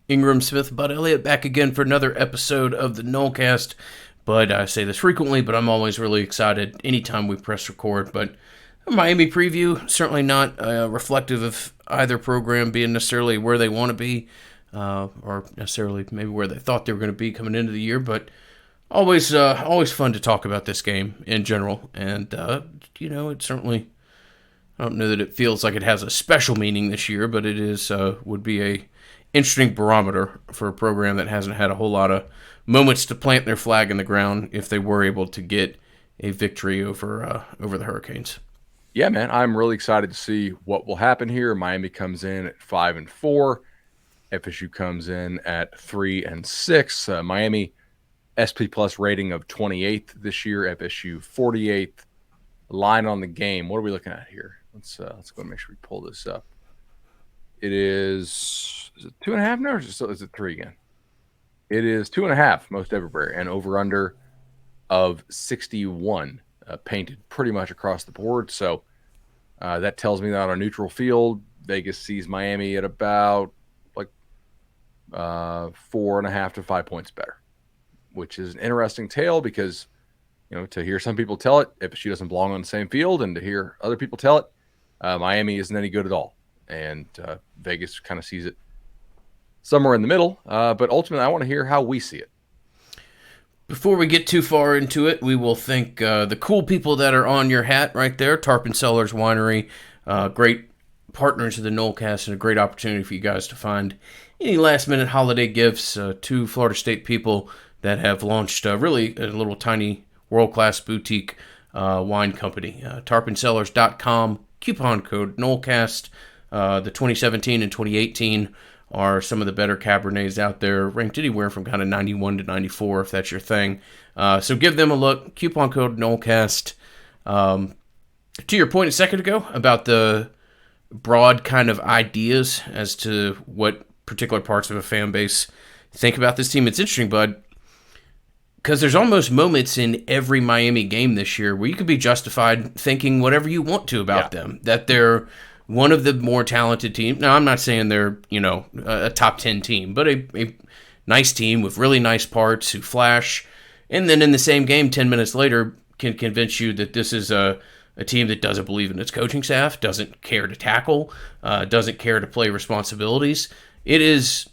Ingram Smith, Bud Elliott, back again for another episode of the Nolecast. But I say this frequently, but I'm always really excited anytime we press record. But a Miami preview, certainly not reflective of either program being necessarily where they want to be, or necessarily maybe where they thought they were going to be coming into the year. But always fun to talk about this game in general. And it certainly, I don't know that it feels like it has a special meaning this year, but it is would be a interesting barometer for a program that hasn't had a whole lot of moments to plant their flag in the ground if they were able to get a victory over the Hurricanes. Yeah, man, I'm really excited to see what will happen here. Miami comes in at 5-4. FSU comes in at 3-6. Miami SP Plus rating of 28th this year. FSU 48th. Line on the game. What are we looking at here? Let's go and make sure we pull this up. It is it 2.5 now, or is it 3 again? It is 2.5 most everywhere, and over under of 61 painted pretty much across the board. So that tells me that on a neutral field, Vegas sees Miami at about like 4.5 to 5 points better, which is an interesting tale because, to hear some people tell it, if she doesn't belong on the same field, and to hear other people tell it, Miami isn't any good at all. And Vegas kind of sees it somewhere in the middle. But ultimately, I want to hear how we see it. Before we get too far into it, we will thank the cool people that are on your hat right there. Tarpon Cellars Winery, great partners of the Nolecast, and a great opportunity for you guys to find any last-minute holiday gifts to Florida State people that have launched really a little tiny world-class boutique wine company. TarponCellars.com, coupon code Nolecast. The 2017 and 2018 are some of the better Cabernets out there, ranked anywhere from kind of 91 to 94, if that's your thing. So give them a look. Coupon code Nolecast. To your point a second ago about the broad kind of ideas as to what particular parts of a fan base think about this team, it's interesting, Bud, because there's almost moments in every Miami game this year where you could be justified thinking whatever you want to about them, that they're one of the more talented teams. Now, I'm not saying they're, a top 10 team, but a nice team with really nice parts who flash. And then in the same game, 10 minutes later, can convince you that this is a team that doesn't believe in its coaching staff, doesn't care to tackle, doesn't care to play responsibilities. It is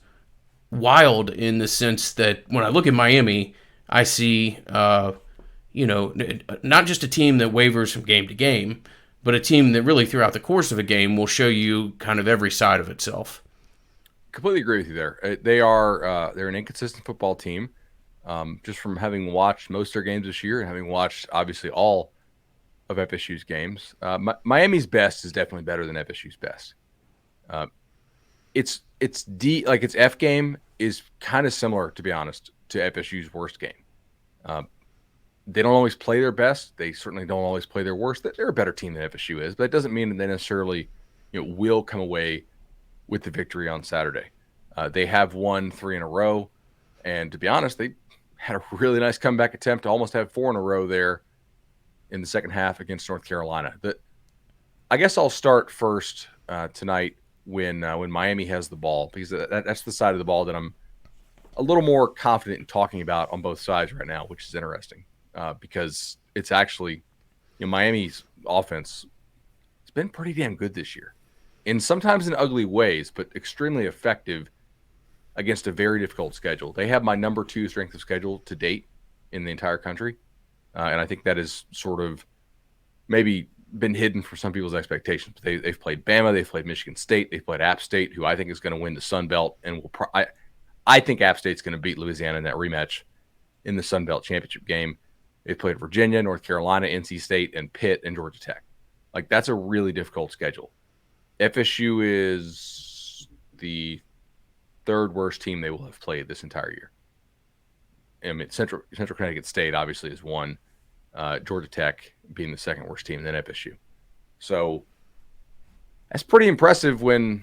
wild in the sense that when I look at Miami, I see, not just a team that wavers from game to game, but a team that really throughout the course of a game will show you kind of every side of itself. Completely agree with you there. They're an inconsistent football team. Just from having watched most of their games this year and having watched obviously all of FSU's games, Miami's best is definitely better than FSU's best. Its F game is kind of similar, to be honest, to FSU's worst game. They don't always play their best. They certainly don't always play their worst. They're a better team than FSU is, but that doesn't mean that they necessarily, will come away with the victory on Saturday. They have won 3 in a row, and to be honest, they had a really nice comeback attempt to almost have 4 in a row there in the second half against North Carolina. I guess I'll start first tonight when Miami has the ball, because that's the side of the ball that I'm a little more confident in talking about on both sides right now, which is interesting. Because it's actually, Miami's offense, it's been pretty damn good this year. And sometimes in ugly ways, but extremely effective against a very difficult schedule. They have my number 2 strength of schedule to date in the entire country. And I think that is sort of maybe been hidden for some people's expectations. But they've played Bama, they've played Michigan State, they've played App State, who I think is going to win the Sun Belt. And I think App State's going to beat Louisiana in that rematch in the Sun Belt championship game. They played Virginia, North Carolina, NC State, and Pitt, and Georgia Tech. That's a really difficult schedule. FSU is the 3rd worst team they will have played this entire year. I mean, Central Connecticut State obviously is 1. Georgia Tech being the 2nd worst team, then FSU. So that's pretty impressive when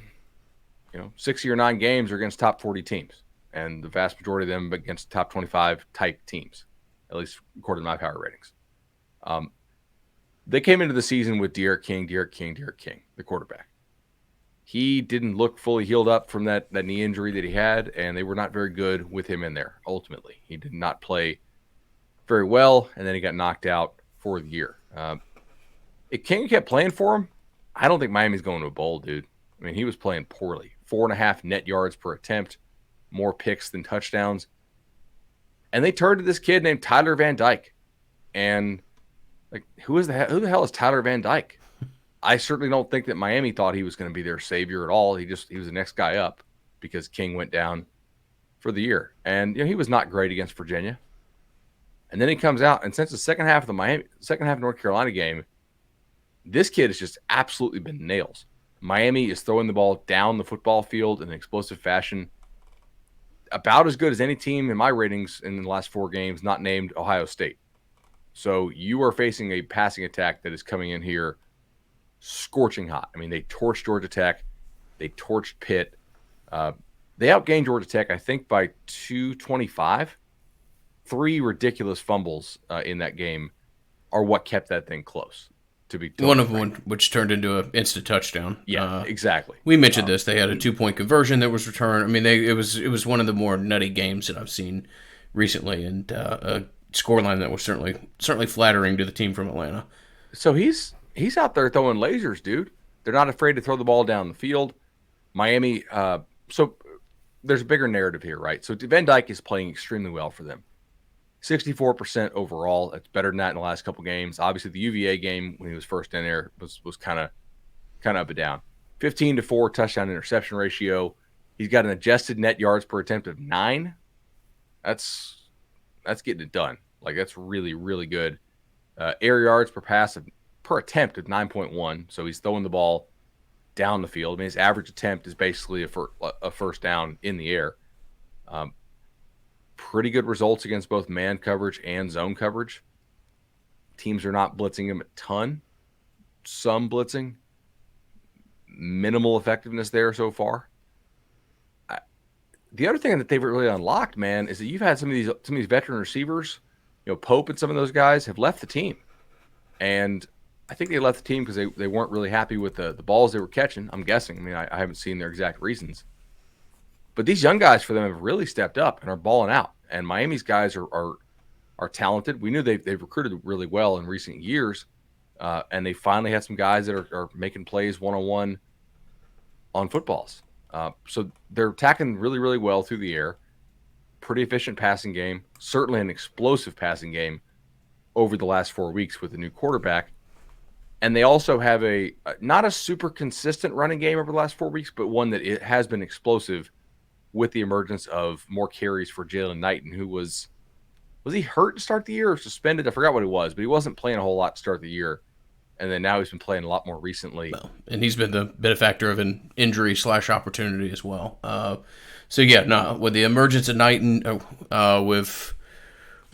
6 of your 9 games are against top 40 teams, and the vast majority of them against top 25 type teams, at least according to my power ratings. They came into the season with D'Eriq King, the quarterback. he didn't look fully healed up from that knee injury that he had, and they were not very good with him in there. Ultimately, he did not play very well, and then he got knocked out for the year. If King kept playing for him, I don't think Miami's going to a bowl, dude. I mean, he was playing poorly. 4.5 net yards per attempt, more picks than touchdowns. And they turned to this kid named Tyler Van Dyke. And like, who the hell is Tyler Van Dyke? I certainly don't think that Miami thought he was going to be their savior at all. He was the next guy up because King went down for the year. And he was not great against Virginia. And then he comes out, and since the second half of North Carolina game, this kid has just absolutely been nails. Miami is throwing the ball down the football field in an explosive fashion, about as good as any team in my ratings in the last 4 games, not named Ohio State. So you are facing a passing attack that is coming in here scorching hot. I mean, they torched Georgia Tech. They torched Pitt. They outgained Georgia Tech, I think, by 225. 3 ridiculous fumbles in that game are what kept that thing close. To be one of them, which turned into an instant touchdown. Yeah, exactly. We mentioned this. They had a 2-point conversion that was returned. I mean, it was one of the more nutty games that I've seen recently, and a scoreline that was certainly flattering to the team from Atlanta. So he's out there throwing lasers, dude. They're not afraid to throw the ball down the field. Miami. So there's a bigger narrative here, right? So Van Dyke is playing extremely well for them. 64% overall. It's better than that in the last couple games. Obviously, the UVA game when he was first in there was kind of up and down. 15-4 touchdown interception ratio. He's got an adjusted net yards per attempt of 9. That's getting it done. Like, that's really, really good. Air yards per attempt of 9.1. So he's throwing the ball down the field. I mean, his average attempt is basically a first down in the air. Pretty good results against both man coverage and zone coverage. Teams are not blitzing him a ton. Some blitzing. Minimal effectiveness there so far. The other thing that they've really unlocked, man, is that you've had some of these veteran receivers, Pope and some of those guys have left the team. And I think they left the team because they weren't really happy with the balls they were catching, I'm guessing. I mean, I haven't seen their exact reasons. But these young guys for them have really stepped up and are balling out. And Miami's guys are talented. We knew they've recruited really well in recent years. And they finally had some guys that are making plays one-on-one on footballs. So they're attacking really, really well through the air. Pretty efficient passing game. Certainly an explosive passing game over the last 4 weeks with the new quarterback. And they also have not a super consistent running game over the last 4 weeks, but one that it has been explosive with the emergence of more carries for Jalen Knighton, who was he hurt to start the year or suspended? I forgot what it was, but he wasn't playing a whole lot to start the year. And then now he's been playing a lot more recently. Well, and he's been the benefactor of an injury/opportunity as well. With the emergence of Knighton, with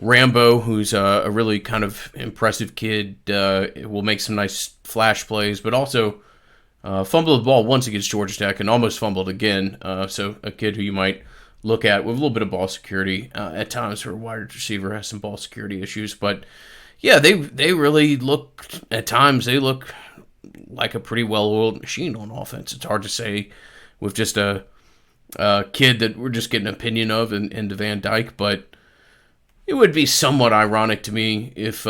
Rambo, who's a really kind of impressive kid, will make some nice flash plays, but also fumbled the ball once against Georgia Tech and almost fumbled again. So a kid who you might look at with a little bit of ball security. At times, her wide receiver has some ball security issues, but yeah, they really look at times. They look like a pretty well-oiled machine on offense. It's hard to say with just a kid that we're just getting an opinion of in Van Dyke, but it would be somewhat ironic to me if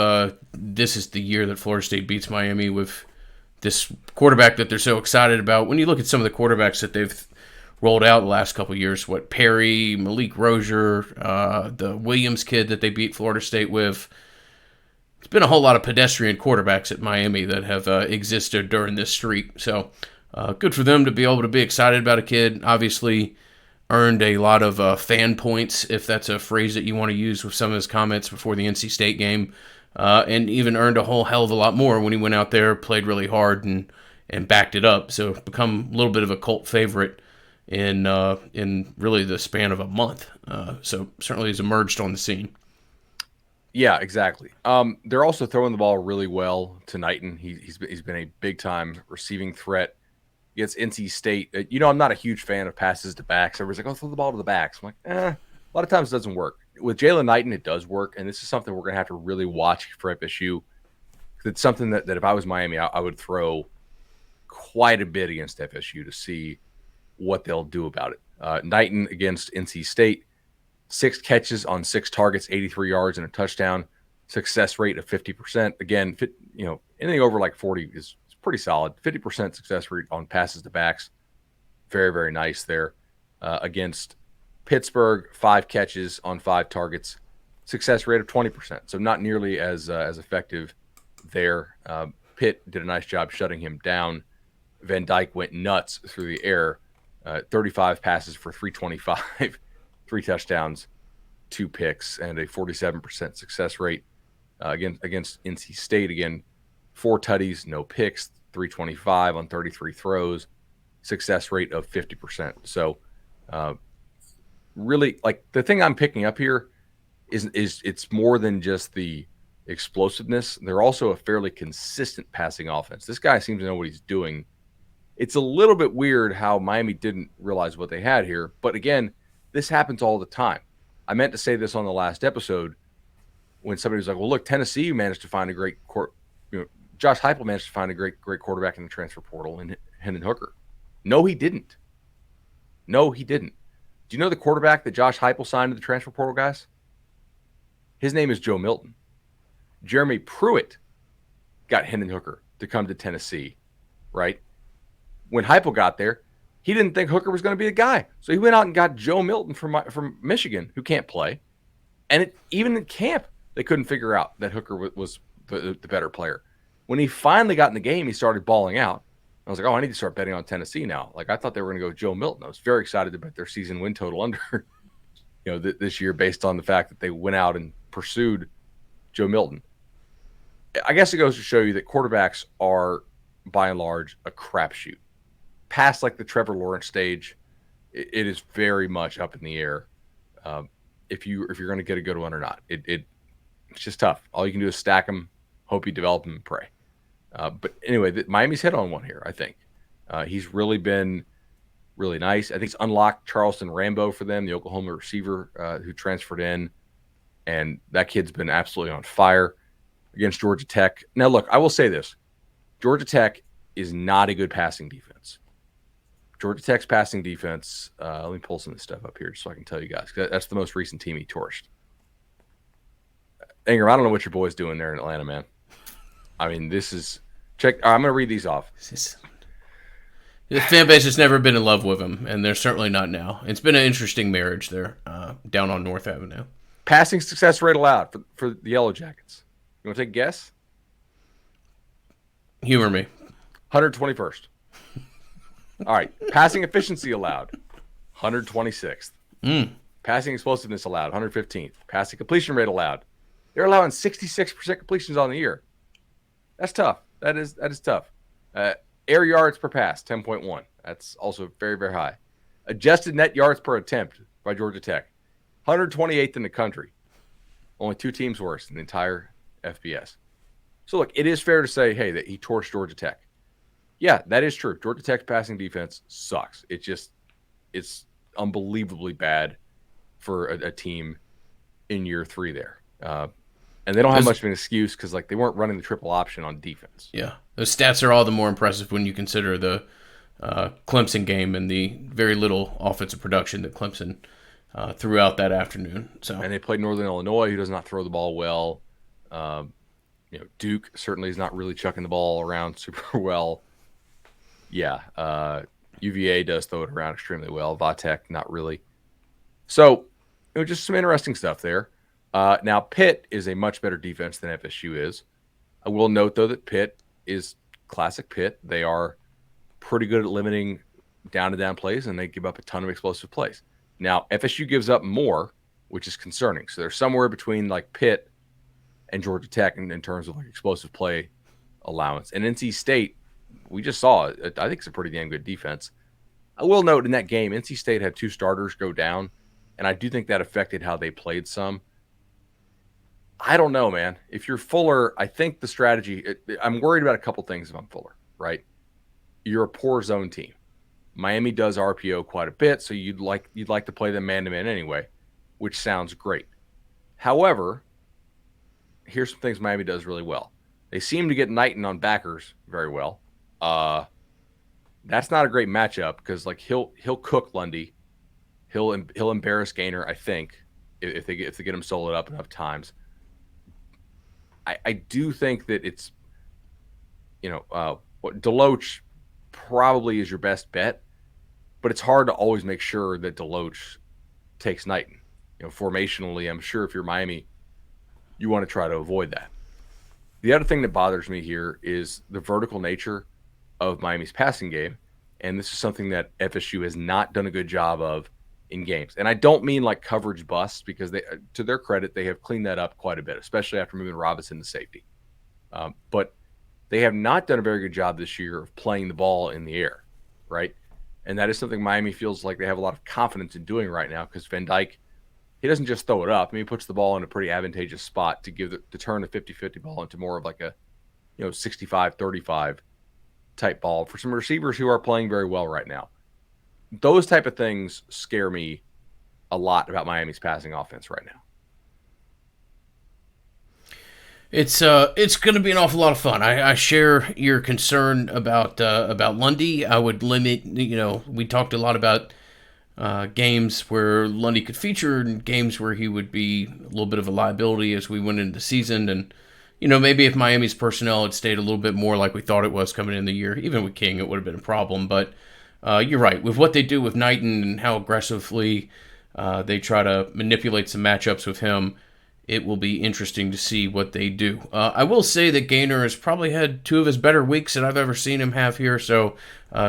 this is the year that Florida State beats Miami with this quarterback that they're so excited about. When you look at some of the quarterbacks that they've rolled out the last couple of years, Perry, Malik Rozier, the Williams kid that they beat Florida State with, it's been a whole lot of pedestrian quarterbacks at Miami that have existed during this streak. So good for them to be able to be excited about a kid. Obviously earned a lot of fan points, if that's a phrase that you want to use with some of his comments before the NC State game. And even earned a whole hell of a lot more when he went out there, played really hard, and backed it up. So become a little bit of a cult favorite in really the span of a month. So certainly has emerged on the scene. Yeah, exactly. They're also throwing the ball really well to Knighton. He's been a big time receiving threat against NC State. I'm not a huge fan of passes to backs. Everybody's like, "Oh, throw the ball to the backs." I'm like, a lot of times it doesn't work. With Jalen Knighton, it does work, and this is something we're going to have to really watch for FSU. It's something that if I was Miami, I would throw quite a bit against FSU to see what they'll do about it. Knighton against NC State, 6 catches on 6 targets, 83 yards and a touchdown, success rate of 50%. Again, anything over like 40 is pretty solid. 50% success rate on passes to backs. Very, very nice there. Against Pittsburgh, 5 catches on 5 targets, success rate of 20%. So not nearly as effective there. Pitt did a nice job shutting him down. Van Dyke went nuts through the air. 35 passes for 325, 3 touchdowns, 2 picks, and a 47% success rate. Against NC State, again, 4 tutties, no picks, 325 on 33 throws, success rate of 50%. So really, like, the thing I'm picking up here is it's more than just the explosiveness. They're also a fairly consistent passing offense. This guy seems to know what he's doing. It's a little bit weird how Miami didn't realize what they had here. But again, this happens all the time. I meant to say this on the last episode when somebody was like, well, look, Tennessee managed to find a great Josh Heupel managed to find a great quarterback in the transfer portal in Hendon Hooker. No, he didn't. Do you know the quarterback that Josh Heupel signed to the transfer portal, guys? His name is Joe Milton. Jeremy Pruitt got Hendon Hooker to come to Tennessee, right? When Heupel got there, he didn't think Hooker was going to be the guy. So he went out and got Joe Milton from Michigan, who can't play. And even in camp, they couldn't figure out that Hooker was the better player. When he finally got in the game, he started balling out. I was like, oh, I need to start betting on Tennessee now. Like, I thought they were going to go Joe Milton. I was very excited to bet their season win total under, this year based on the fact that they went out and pursued Joe Milton. I guess it goes to show you that quarterbacks are, by and large, a crapshoot. Past like the Trevor Lawrence stage, it is very much up in the air. If you're going to get a good one or not, it's just tough. All you can do is stack them, hope you develop them, and pray. But anyway, Miami's hit on one here. I think he's really been really nice. I think it's unlocked Charleston Rambo for them, the Oklahoma receiver who transferred in, and that kid's been absolutely on fire against Georgia Tech. Now, look, I will say this: Georgia Tech is not a good passing defense. Georgia Tech's passing defense, let me pull some of this stuff up here just so I can tell you guys. That's the most recent team he torched. Ingram, I don't know what your boy's doing there in Atlanta, man. I mean, this is – check. I'm going to read these off. The fan base has never been in love with him, and they're certainly not now. It's been an interesting marriage there down on North Avenue. Passing success rate allowed for the Yellow Jackets. You want to take a guess? Humor me. 121st. All right. Passing efficiency allowed, 126th. Passing explosiveness allowed, 115th. Passing completion rate allowed. They're allowing 66% completions on the year. That's tough. That is tough. Air yards per pass, 10.1. That's also very, very high. Adjusted net yards per attempt by Georgia Tech, 128th in the country. Only 2 teams worse in the entire FBS. So, look, it is fair to say, hey, that he torched Georgia Tech. Yeah, that is true. Georgia Tech's passing defense sucks. It's unbelievably bad for a team in year 3 there. And they don't have much of an excuse because, like, they weren't running the triple option on defense. Yeah, those stats are all the more impressive when you consider the Clemson game and the very little offensive production that Clemson throughout that afternoon. So, and they played Northern Illinois, who does not throw the ball well. Duke certainly is not really chucking the ball around super well. Yeah, UVA does throw it around extremely well. Vatek, not really. So, just some interesting stuff there. Now, Pitt is a much better defense than FSU is. I will note, though, that Pitt is classic Pitt. They are pretty good at limiting down-to-down plays, and they give up a ton of explosive plays. Now, FSU gives up more, which is concerning. So they're somewhere between, like, Pitt and Georgia Tech in terms of, like, explosive play allowance. And NC State, we just saw it. I think it's a pretty damn good defense. I will note in that game, NC State had 2 starters go down, and I do think that affected how they played some. I don't know, man. If you're Fuller, I think the strategy – I'm worried about a couple things if I'm Fuller, right? You're a poor zone team. Miami does RPO quite a bit, so you'd like to play them man-to-man anyway, which sounds great. However, here's some things Miami does really well. They seem to get Knighton on backers very well. that's not a great matchup because like he'll cook Lundy, he'll embarrass Gainer. I think if they get him soloed up enough times. I do think that it's Deloach probably is your best bet, but it's hard to always make sure that Deloach takes Knighton. Formationally, I'm sure if you're Miami, you want to try to avoid that. The other thing that bothers me here is the vertical nature of Miami's passing game, and this is something that FSU has not done a good job of in games. And I don't mean like coverage busts because they, to their credit, they have cleaned that up quite a bit, especially after moving Robinson to safety. But they have not done a very good job this year of playing the ball in the air, right? And that is something Miami feels like they have a lot of confidence in doing right now because Van Dyke, he doesn't just throw it up. I mean, he puts the ball in a pretty advantageous spot to turn a 50-50 ball into more of like a 65-35 type ball for some receivers who are playing very well right now. Those type of things scare me a lot about Miami's passing offense right now. It's going to be an awful lot of fun. I share your concern about Lundy. I would limit. We talked a lot about games where Lundy could feature and games where he would be a little bit of a liability as we went into the season. And maybe if Miami's personnel had stayed a little bit more like we thought it was coming in the year, even with King, it would have been a problem. But you're right. With what they do with Knighton and how aggressively they try to manipulate some matchups with him, it will be interesting to see what they do. I will say that Gainer has probably had two of his better weeks that I've ever seen him have here. So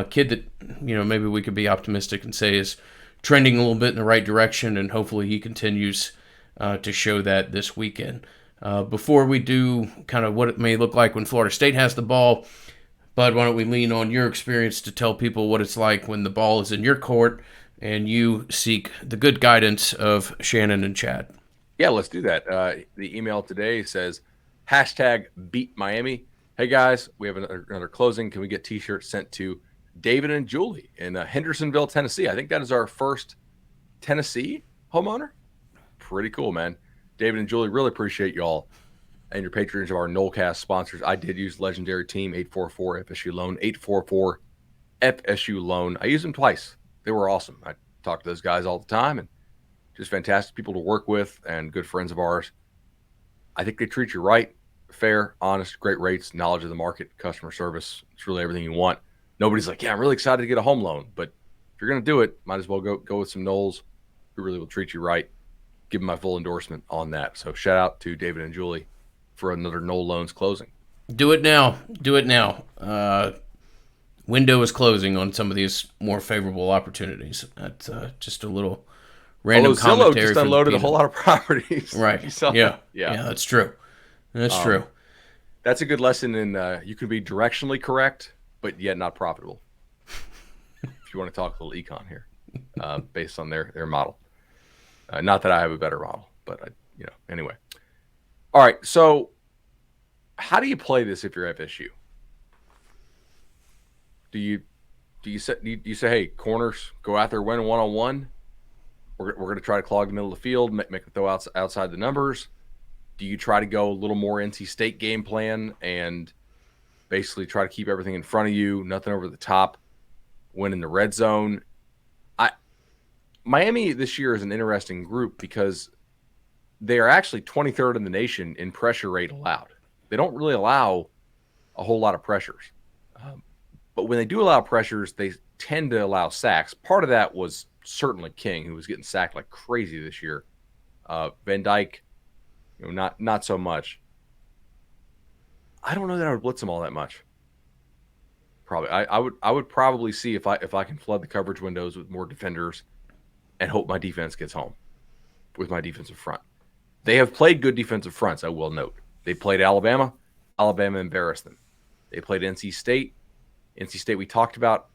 kid that, maybe we could be optimistic and say is trending a little bit in the right direction, and hopefully he continues to show that this weekend. Before we do kind of what it may look like when Florida State has the ball, Bud, why don't we lean on your experience to tell people what it's like when the ball is in your court and you seek the good guidance of Shannon and Chad? Yeah, let's do that. The email today says, #BeatMiami. Hey, guys, we have another closing. Can we get T-shirts sent to David and Julie in Hendersonville, Tennessee? I think that is our first Tennessee homeowner. Pretty cool, man. David and Julie, really appreciate y'all and your patronage of our Nolecast sponsors. I did use legendary team 844 FSU Loan, 844 FSU Loan. I used them twice. They were awesome. I talk to those guys all the time, and just fantastic people to work with and good friends of ours. I think they treat you right, fair, honest, great rates, knowledge of the market, customer service. It's really everything you want. Nobody's like, yeah, I'm really excited to get a home loan. But if you're going to do it, might as well go with some Noles who really will treat you right. Give them my full endorsement on that. So shout out to David and Julie for another Nole Loans closing. Do it now. Do it now. Window is closing on some of these more favorable opportunities. That's just a little random Zillow commentary. Just unloaded a whole lot of properties. Right. Yeah. That's true. That's true. That's a good lesson in you can be directionally correct, but yet not profitable. If you want to talk a little econ here, based on their model. Not that I have a better model, but anyway. All right. So how do you play this if you're FSU? Do you say, hey, corners, go out there, win one-on-one? We're going to try to clog the middle of the field, make them throw outside the numbers. Do you try to go a little more NC State game plan and basically try to keep everything in front of you, nothing over the top, win in the red zone? Miami this year is an interesting group because they are actually 23rd in the nation in pressure rate allowed. They don't really allow a whole lot of pressures. But when they do allow pressures, they tend to allow sacks. Part of that was certainly King, who was getting sacked like crazy this year. Van Dyke, not so much. I don't know that I would blitz them all that much. Probably, I would probably see if I can flood the coverage windows with more defenders, and hope my defense gets home with my defensive front. They have played good defensive fronts, I will note. They played Alabama. Alabama embarrassed them. They played NC State. NC State, we talked about,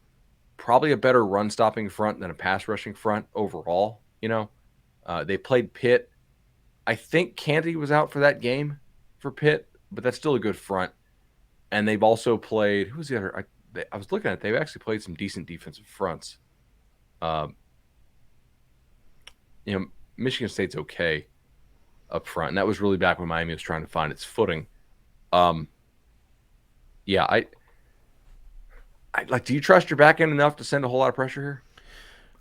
probably a better run-stopping front than a pass-rushing front overall. They played Pitt. I think Canty was out for that game for Pitt, but that's still a good front. And they've also played – who's the other – I was looking at it. They've actually played some decent defensive fronts. Michigan State's okay up front, and that was really back when Miami was trying to find its footing. Do you trust your back end enough to send a whole lot of pressure here?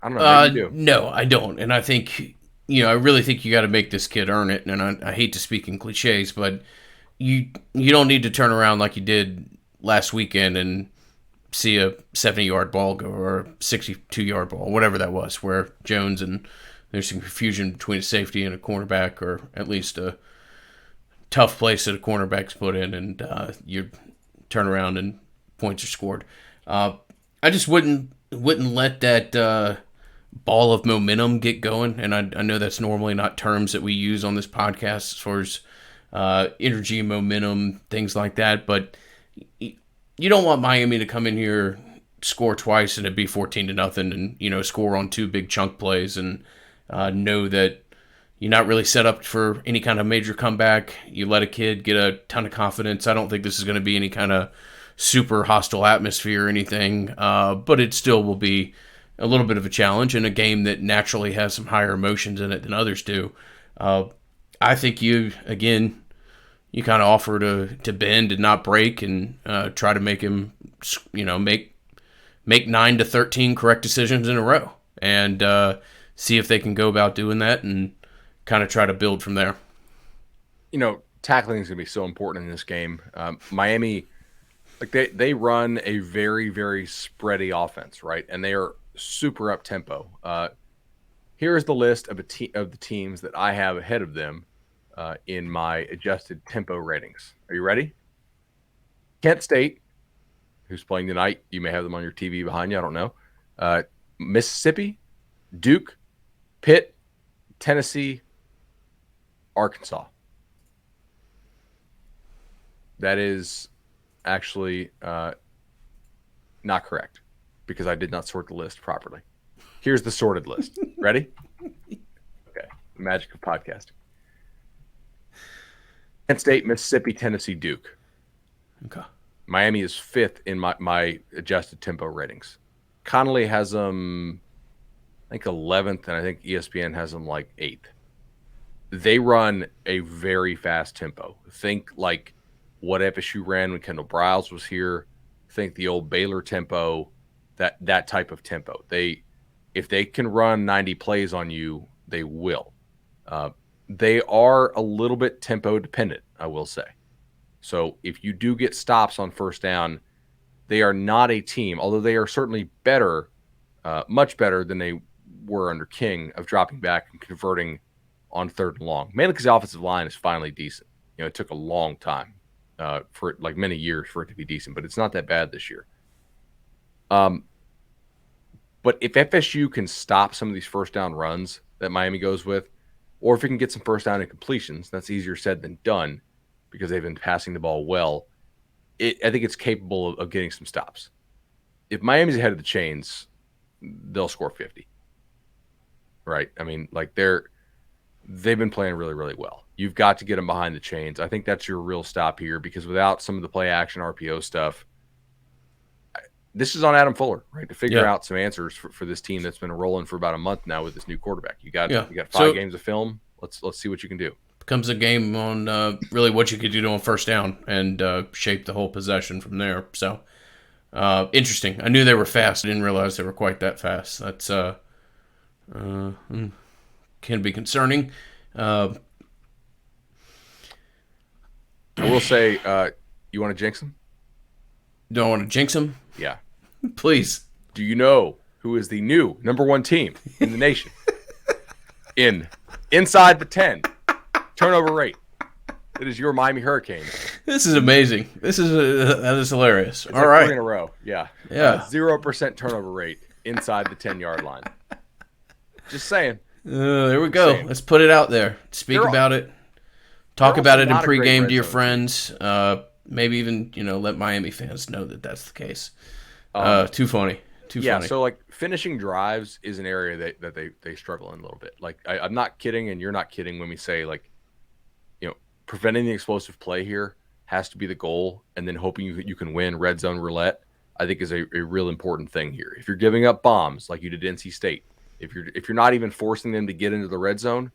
I don't know. Maybe you do. No, I don't, and I think I really think you got to make this kid earn it. And I hate to speak in cliches, but you don't need to turn around like you did last weekend and see a 70-yard ball go or a 62-yard ball, whatever that was, where Jones and there's some confusion between a safety and a cornerback, or at least a tough place that a cornerback's put in, and you turn around and points are scored. I just wouldn't let that ball of momentum get going, and I know that's normally not terms that we use on this podcast as far as energy, momentum, things like that, but you don't want Miami to come in here, score twice, and it be 14-0, and score on two big chunk plays, and know that you're not really set up for any kind of major comeback. You let a kid get a ton of confidence. I don't think this is going to be any kind of super hostile atmosphere or anything, but it still will be a little bit of a challenge in a game that naturally has some higher emotions in it than others do. I think you kind of offer to bend and not break, and try to make him, make 9 to 13 correct decisions in a row, and see if they can go about doing that, and kind of try to build from there. Tackling is going to be so important in this game. Miami, they run a very, very spready offense, right? And they are super up tempo. Here is the list of the teams that I have ahead of them in my adjusted tempo ratings. Are you ready? Kent State, who's playing tonight. You may have them on your TV behind you. I don't know. Mississippi, Duke, Pitt, Tennessee, Arkansas. That is actually not correct, because I did not sort the list properly. Here's the sorted list. Ready? Okay. The magic of podcasting. Kent State, Mississippi, Tennessee, Duke. Okay. Miami is 5th in my adjusted tempo ratings. Connolly has them, I think, 11th, and I think ESPN has them like 8th. They run a very fast tempo. Think like what FSU ran when Kendall Briles was here. Think the old Baylor tempo, that type of tempo. If they can run 90 plays on you, they will. They are a little bit tempo dependent, I will say. So if you do get stops on first down, they are not a team, although they are certainly better, much better than they were under King, of dropping back and converting on 3rd and long. Mainly because the offensive line is finally decent. It took a long time, for like many years, for it to be decent, but it's not that bad this year. But if FSU can stop some of these first down runs that Miami goes with, or if it can get some first down incompletions, that's easier said than done, because they've been passing the ball well. I think it's capable of getting some stops. If Miami's ahead of the chains, they'll score 50. Right? I mean, they've been playing really, really well. You've got to get them behind the chains. I think that's your real stop here, because without some of the play action RPO stuff, this is on Adam Fuller, right, to figure out some answers for this team that's been rolling for about a month now with this new quarterback. You got 5 games of film. Let's see what you can do. Becomes a game on really what you could do on first down, and shape the whole possession from there. So interesting. I knew they were fast. I didn't realize they were quite that fast. That's can be concerning. I will say, you want to jinx them? Don't want to jinx them? Yeah. Please. Do you know who is the new number 1 team in the nation inside the 10 turnover rate? It is your Miami Hurricanes. This is amazing. That is hilarious. It's all right, 3 in a row. Yeah. 0% turnover rate inside the 10-yard line. Just saying. There we go. Let's put it out there. Speak about it. Talk about it in pregame to your friends. Maybe even let Miami fans know that that's the case. Too funny. Too funny. So finishing drives is an area that they struggle in a little bit. I'm not kidding, and you're not kidding when we say preventing the explosive play here has to be the goal, and then hoping you can win red zone roulette, I think, is a real important thing here. If you're giving up bombs like you did NC State, if you're not even forcing them to get into the red zone,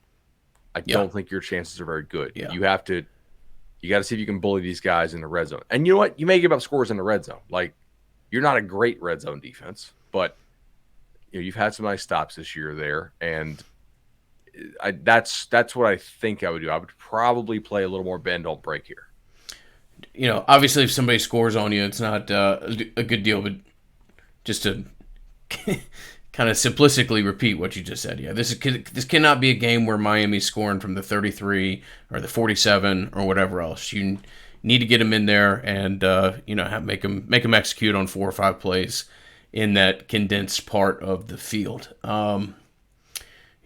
I don't think your chances are very good. Yeah. You got to see if you can bully these guys in the red zone. And you know what? You may give up scores in the red zone. You're not a great red zone defense, but you've had some nice stops this year there, and that's what I think I would do. I would probably play a little more bend don't break here. Obviously, if somebody scores on you, it's not a good deal. But just to kind of simplistically repeat what you just said, yeah, this cannot be a game where Miami's scoring from the 33 or the 47 or whatever else. You need to get them in there and make them execute on 4 or 5 plays in that condensed part of the field.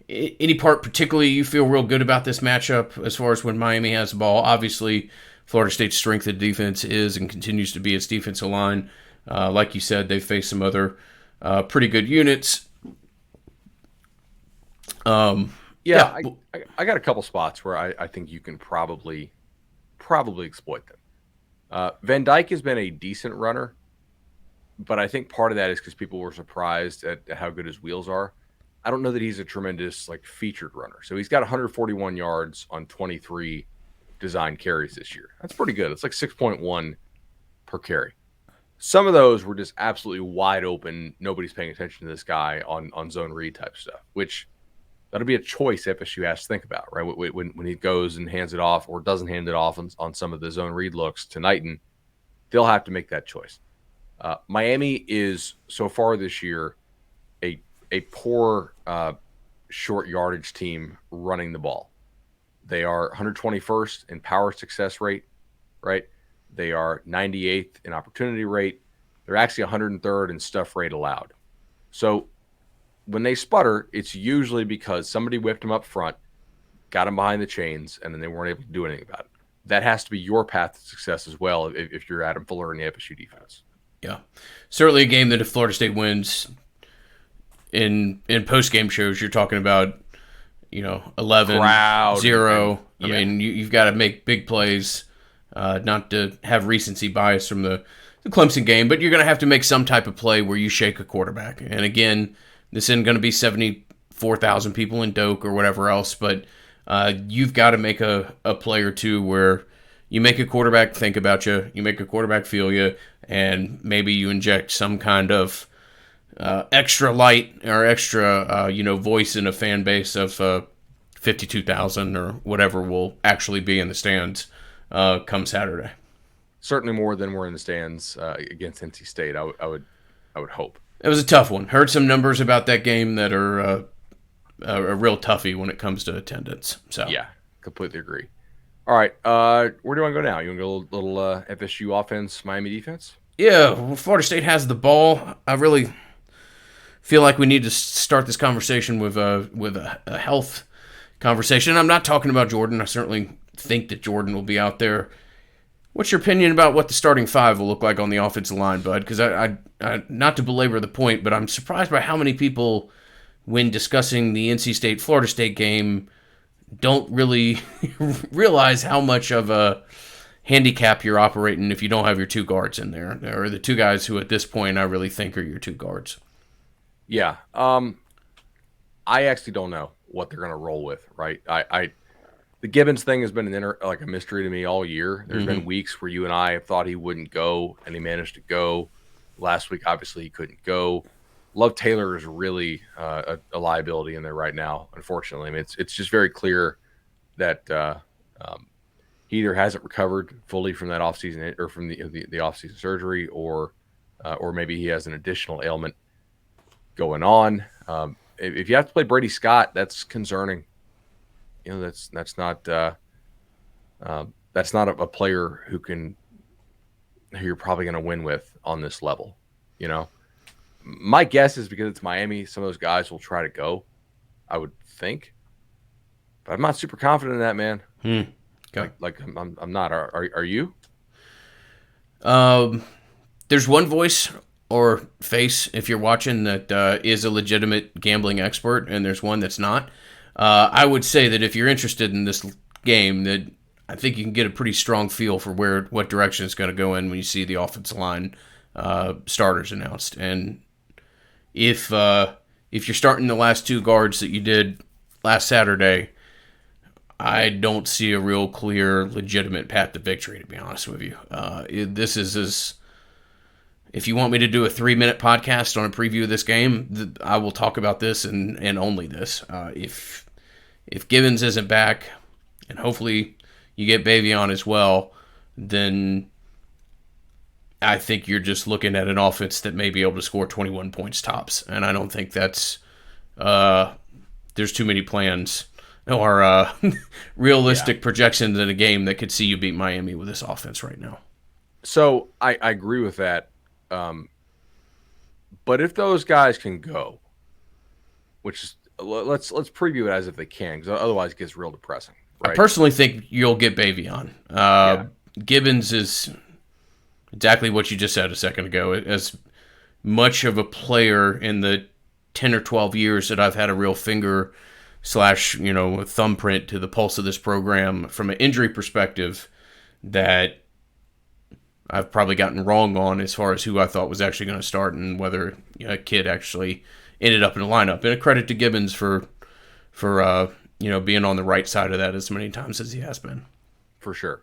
Any part particularly you feel real good about this matchup as far as when Miami has the ball? Obviously, Florida State's strength of defense is and continues to be its defensive line. Like you said, they've faced some other pretty good units. I got a couple spots where I think you can probably exploit them. Van Dyke has been a decent runner, but I think part of that is because people were surprised at how good his wheels are. I don't know that he's a tremendous featured runner. So he's got 141 yards on 23 design carries this year. That's pretty good. It's 6.1 per carry. Some of those were just absolutely wide open. Nobody's paying attention to this guy on zone read type stuff, which that'll be a choice FSU has to think about, right? When he goes and hands it off or doesn't hand it off on some of the zone read looks to Knighton, they'll have to make that choice. Miami is so far this year a poor short yardage team running the ball. They are 121st in power success rate, right? They are 98th in opportunity rate. They're actually 103rd in stuff rate allowed. So when they sputter, it's usually because somebody whipped them up front, got them behind the chains, and then they weren't able to do anything about it. That has to be your path to success as well if you're Adam Fuller in the FSU defense. Yeah. Certainly a game that if Florida State wins in post-game shows, you're talking about, 11, Crowd, 0. Yeah. I mean, you've got to make big plays, not to have recency bias from the Clemson game, but you're going to have to make some type of play where you shake a quarterback. And again, this isn't going to be 74,000 people in Doak or whatever else, but you've got to make a play or two where you make a quarterback think about you, you make a quarterback feel you, and maybe you inject some kind of extra light or extra, voice in a fan base of 52,000 or whatever will actually be in the stands come Saturday. Certainly more than were in the stands against NC State. I would hope. It was a tough one. Heard some numbers about that game that are a real toughie when it comes to attendance. So yeah, completely agree. All right, where do you want to go now? You want to go a little FSU offense, Miami defense? Yeah, well, Florida State has the ball. I really feel like we need to start this conversation with a health conversation. I'm not talking about Jordan. I certainly think that Jordan will be out there. What's your opinion about what the starting 5 will look like on the offensive line, bud? Because I not to belabor the point, but I'm surprised by how many people, when discussing the NC State-Florida State game, don't really realize how much of a handicap you're operating if you don't have your 2 guards in there, or the 2 guys who at this point I really think are your 2 guards. Yeah. I actually don't know what they're going to roll with, right? The Gibbons thing has been a mystery to me all year. There's been weeks where you and I have thought he wouldn't go, and he managed to go. Last week, obviously, he couldn't go. Love Taylor is really a liability in there right now, unfortunately. I mean, it's just very clear that he either hasn't recovered fully from that offseason or from the offseason surgery, or maybe he has an additional ailment going on. If you have to play Brady Scott, that's concerning. That's not a player who you're probably going to win with on this level. My guess is because it's Miami, some of those guys will try to go, I would think, but I'm not super confident in that, man. Okay. I'm not. Are you? There's one voice or face, if you're watching, that is a legitimate gambling expert, and there's one that's not. I would say that if you're interested in this game, that I think you can get a pretty strong feel for what direction it's going to go in when you see the offensive line starters announced. And if you're starting the last 2 guards that you did last Saturday, I don't see a real clear, legitimate path to victory, to be honest with you. This is if you want me to do a 3-minute podcast on a preview of this game, I will talk about this and only this. If Gibbons isn't back, and hopefully you get Bavion as well, then I think you're just looking at an offense that may be able to score 21 points tops, and I don't think that's there's too many plans or realistic projections in a game that could see you beat Miami with this offense right now. So I agree with that. But if those guys can go, which is let's preview it as if they can, because otherwise it gets real depressing. Right? I personally think you'll get Bavion. Gibbons is exactly what you just said a second ago. As much of a player in the 10 or 12 years that I've had a real finger / thumbprint to the pulse of this program from an injury perspective, that I've probably gotten wrong on as far as who I thought was actually going to start and whether a kid actually ended up in the lineup. And a credit to Gibbons for being on the right side of that as many times as he has been. For sure.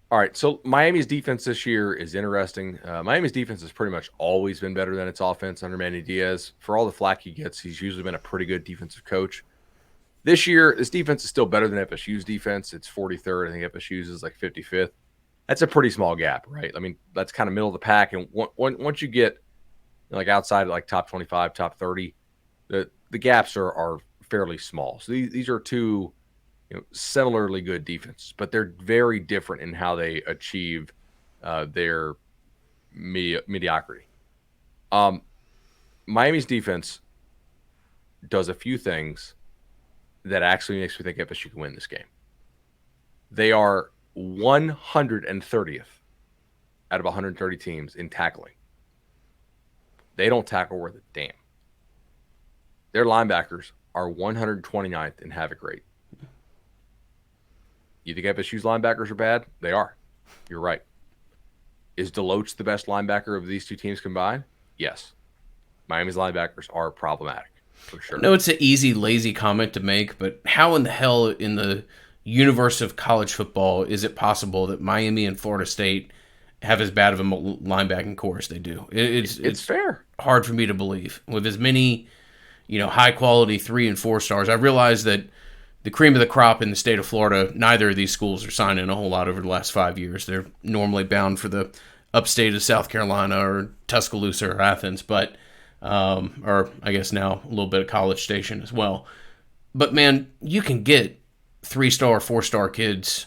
All right, so Miami's defense this year is interesting. Miami's defense has pretty much always been better than its offense under Manny Diaz. For all the flack he gets, he's usually been a pretty good defensive coach. This year, this defense is still better than FSU's defense. It's 43rd. I think FSU's is like 55th. That's a pretty small gap, right? I mean, that's kind of middle of the pack. And once you get like outside of like top 25, top 30, the gaps are fairly small. So these are two similarly good defenses, but they're very different in how they achieve their mediocrity. Miami's defense does a few things that actually makes me think FSU can win this game. They are 130th out of 130 teams in tackling. They don't tackle worth a damn. Their linebackers are 129th in havoc rate. You think FSU's linebackers are bad? They are. You're right. Is Deloach the best linebacker of these two teams combined? Yes. Miami's linebackers are problematic, for sure. I know it's an easy, lazy comment to make, but how in the hell in the universe of college football is it possible that Miami and Florida State have as bad of a linebacking core as they do? It's fair. Hard for me to believe. With as many, high-quality 3 and 4 stars, I realize that the cream of the crop in the state of Florida, neither of these schools are signing a whole lot over the last 5 years. They're normally bound for the upstate of South Carolina or Tuscaloosa or Athens, but or I guess now a little bit of College Station as well. But man, you can get 3-star, 4-star kids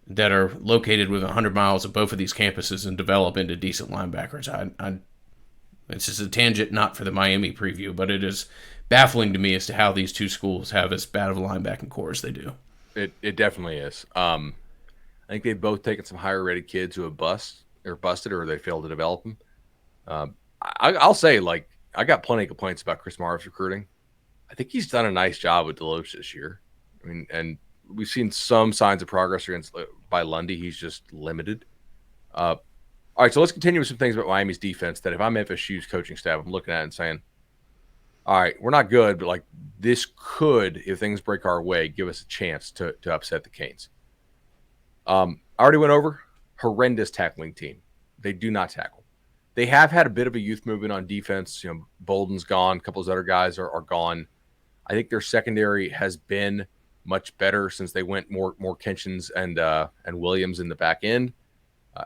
that are located within 100 miles of both of these campuses and develop into decent linebackers. It's just a tangent, not for the Miami preview, but it is baffling to me as to how these two schools have as bad of a linebacking core as they do. It definitely is. I think they've both taken some higher rated kids who have busted or they failed to develop them. I'll say, like, I got plenty of complaints about Chris Marv's recruiting. I think he's done a nice job with Deloach this year. I mean, and we've seen some signs of progress by Lundy. He's just limited. All right, so let's continue with some things about Miami's defense that if I'm FSU's coaching staff, I'm looking at it and saying, all right, we're not good, but like this could, if things break our way, give us a chance to upset the Canes. I already went over horrendous tackling team. They do not tackle. They have had a bit of a youth movement on defense. Bolden's gone. A couple of those other guys are gone. I think their secondary has been much better since they went more Kitchens and Williams in the back end.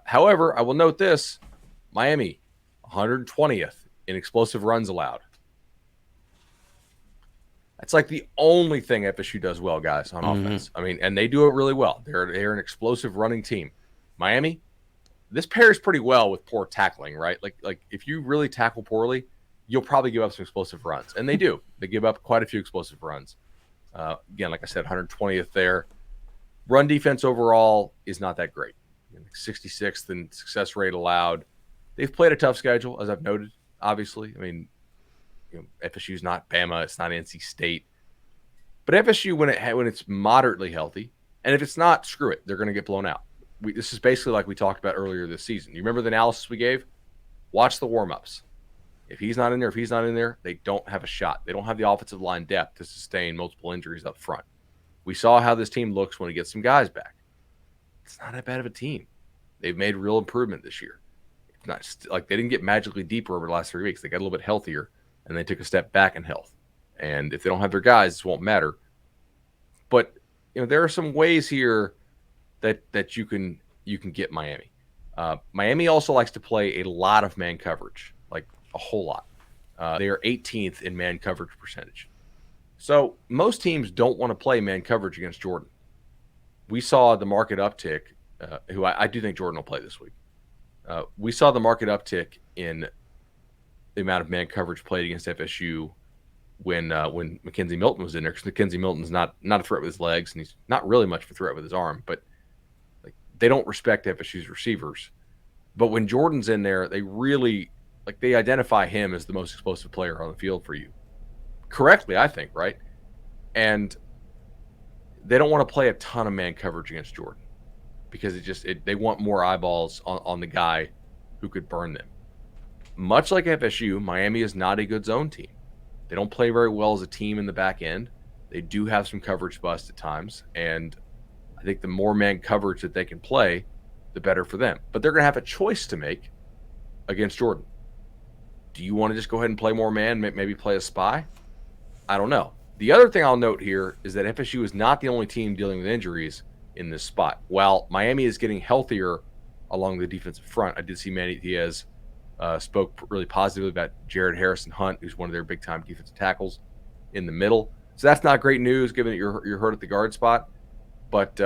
However, I will note this: Miami, 120th in explosive runs allowed. That's like the only thing FSU does well, guys, on offense. I mean, and they do it really well. They're an explosive running team. Miami, this pairs pretty well with poor tackling, right? Like if you really tackle poorly, you'll probably give up some explosive runs, and they do. They give up quite a few explosive runs. Again, like I said, 120th there. Run defense overall is not that great. 66th in success rate allowed. They've played a tough schedule, as I've noted, obviously. I mean, FSU's not Bama. It's not NC State. But FSU, when it's moderately healthy, and if it's not, screw it. They're going to get blown out. This is basically like we talked about earlier this season. You remember the analysis we gave? Watch the warm-ups. If he's not in there, they don't have a shot. They don't have the offensive line depth to sustain multiple injuries up front. We saw how this team looks when he gets some guys back. It's not that bad of a team. They've made real improvement this year. like they didn't get magically deeper over the last 3 weeks. They got a little bit healthier, and they took a step back in health. And if they don't have their guys, this won't matter. But there are some ways here that you can get Miami. Miami also likes to play a lot of man coverage, like a whole lot. They are 18th in man coverage percentage. So most teams don't want to play man coverage against Jordan. We saw the market uptick, who I do think Jordan will play this week. We saw the market uptick in the amount of man coverage played against FSU when McKenzie Milton was in there, because McKenzie Milton's not a threat with his legs, and he's not really much of a threat with his arm, but like they don't respect FSU's receivers. But when Jordan's in there, they really they identify him as the most explosive player on the field for you. Correctly, I think, right? And they don't want to play a ton of man coverage against Jordan because they want more eyeballs on the guy who could burn them. Much like FSU, Miami is not a good zone team. They don't play very well as a team in the back end. They do have some coverage bust at times, and I think the more man coverage that they can play, the better for them. But they're going to have a choice to make against Jordan. Do you want to just go ahead and play more man, maybe play a spy? I don't know. The other thing I'll note here is that FSU is not the only team dealing with injuries in this spot. While Miami is getting healthier along the defensive front, I did see Manny Diaz spoke really positively about Jared Harrison Hunt, who's one of their big-time defensive tackles in the middle. So that's not great news, given that you're hurt at the guard spot. But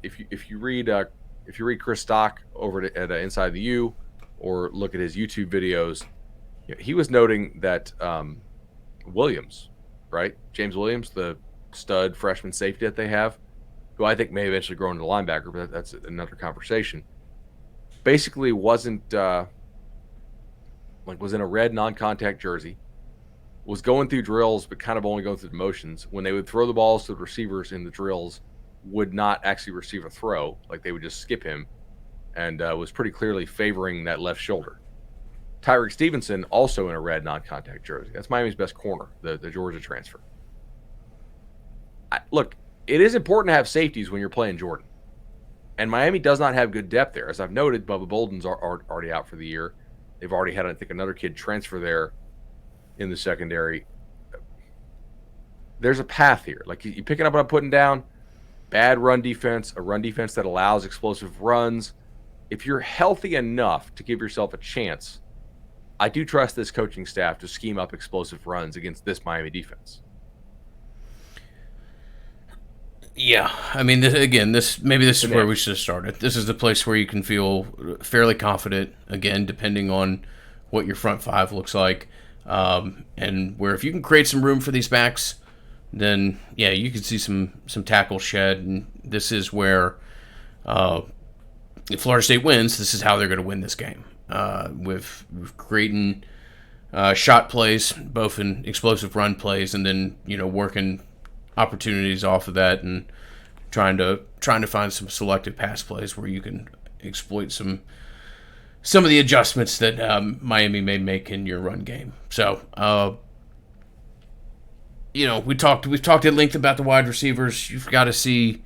if you read Chris Stock over at Inside the U, or look at his YouTube videos, he was noting that Williams, right? James Williams, the stud freshman safety that they have, who I think may eventually grow into a linebacker, but that's another conversation. Basically wasn't was in a red non-contact jersey, was going through drills, but kind of only going through the motions. When they would throw the balls to the receivers in the drills, would not actually receive a throw. Like they would just skip him, and was pretty clearly favoring that left shoulder. Tyreek Stevenson, also in a red non-contact jersey. That's Miami's best corner, the Georgia transfer. Look, it is important to have safeties when you're playing Jordan. And Miami does not have good depth there. As I've noted, Bubba Bolden's already out for the year. They've already had, I think, another kid transfer there in the secondary. There's a path here. Like, you picking up what I'm putting down, bad run defense, a run defense that allows explosive runs. If you're healthy enough to give yourself a chance, I do trust this coaching staff to scheme up explosive runs against this Miami defense. Yeah, I mean, this is where we should have started. This is the place where you can feel fairly confident, again, depending on what your front five looks like, and where if you can create some room for these backs, then, yeah, you can see some tackle shed, and this is where if Florida State wins, this is how they're going to win this game, with creating shot plays, both in explosive run plays and then, working opportunities off of that and trying to find some selective pass plays where you can exploit some of the adjustments that Miami may make in your run game. So, we've talked at length about the wide receivers. You've got to see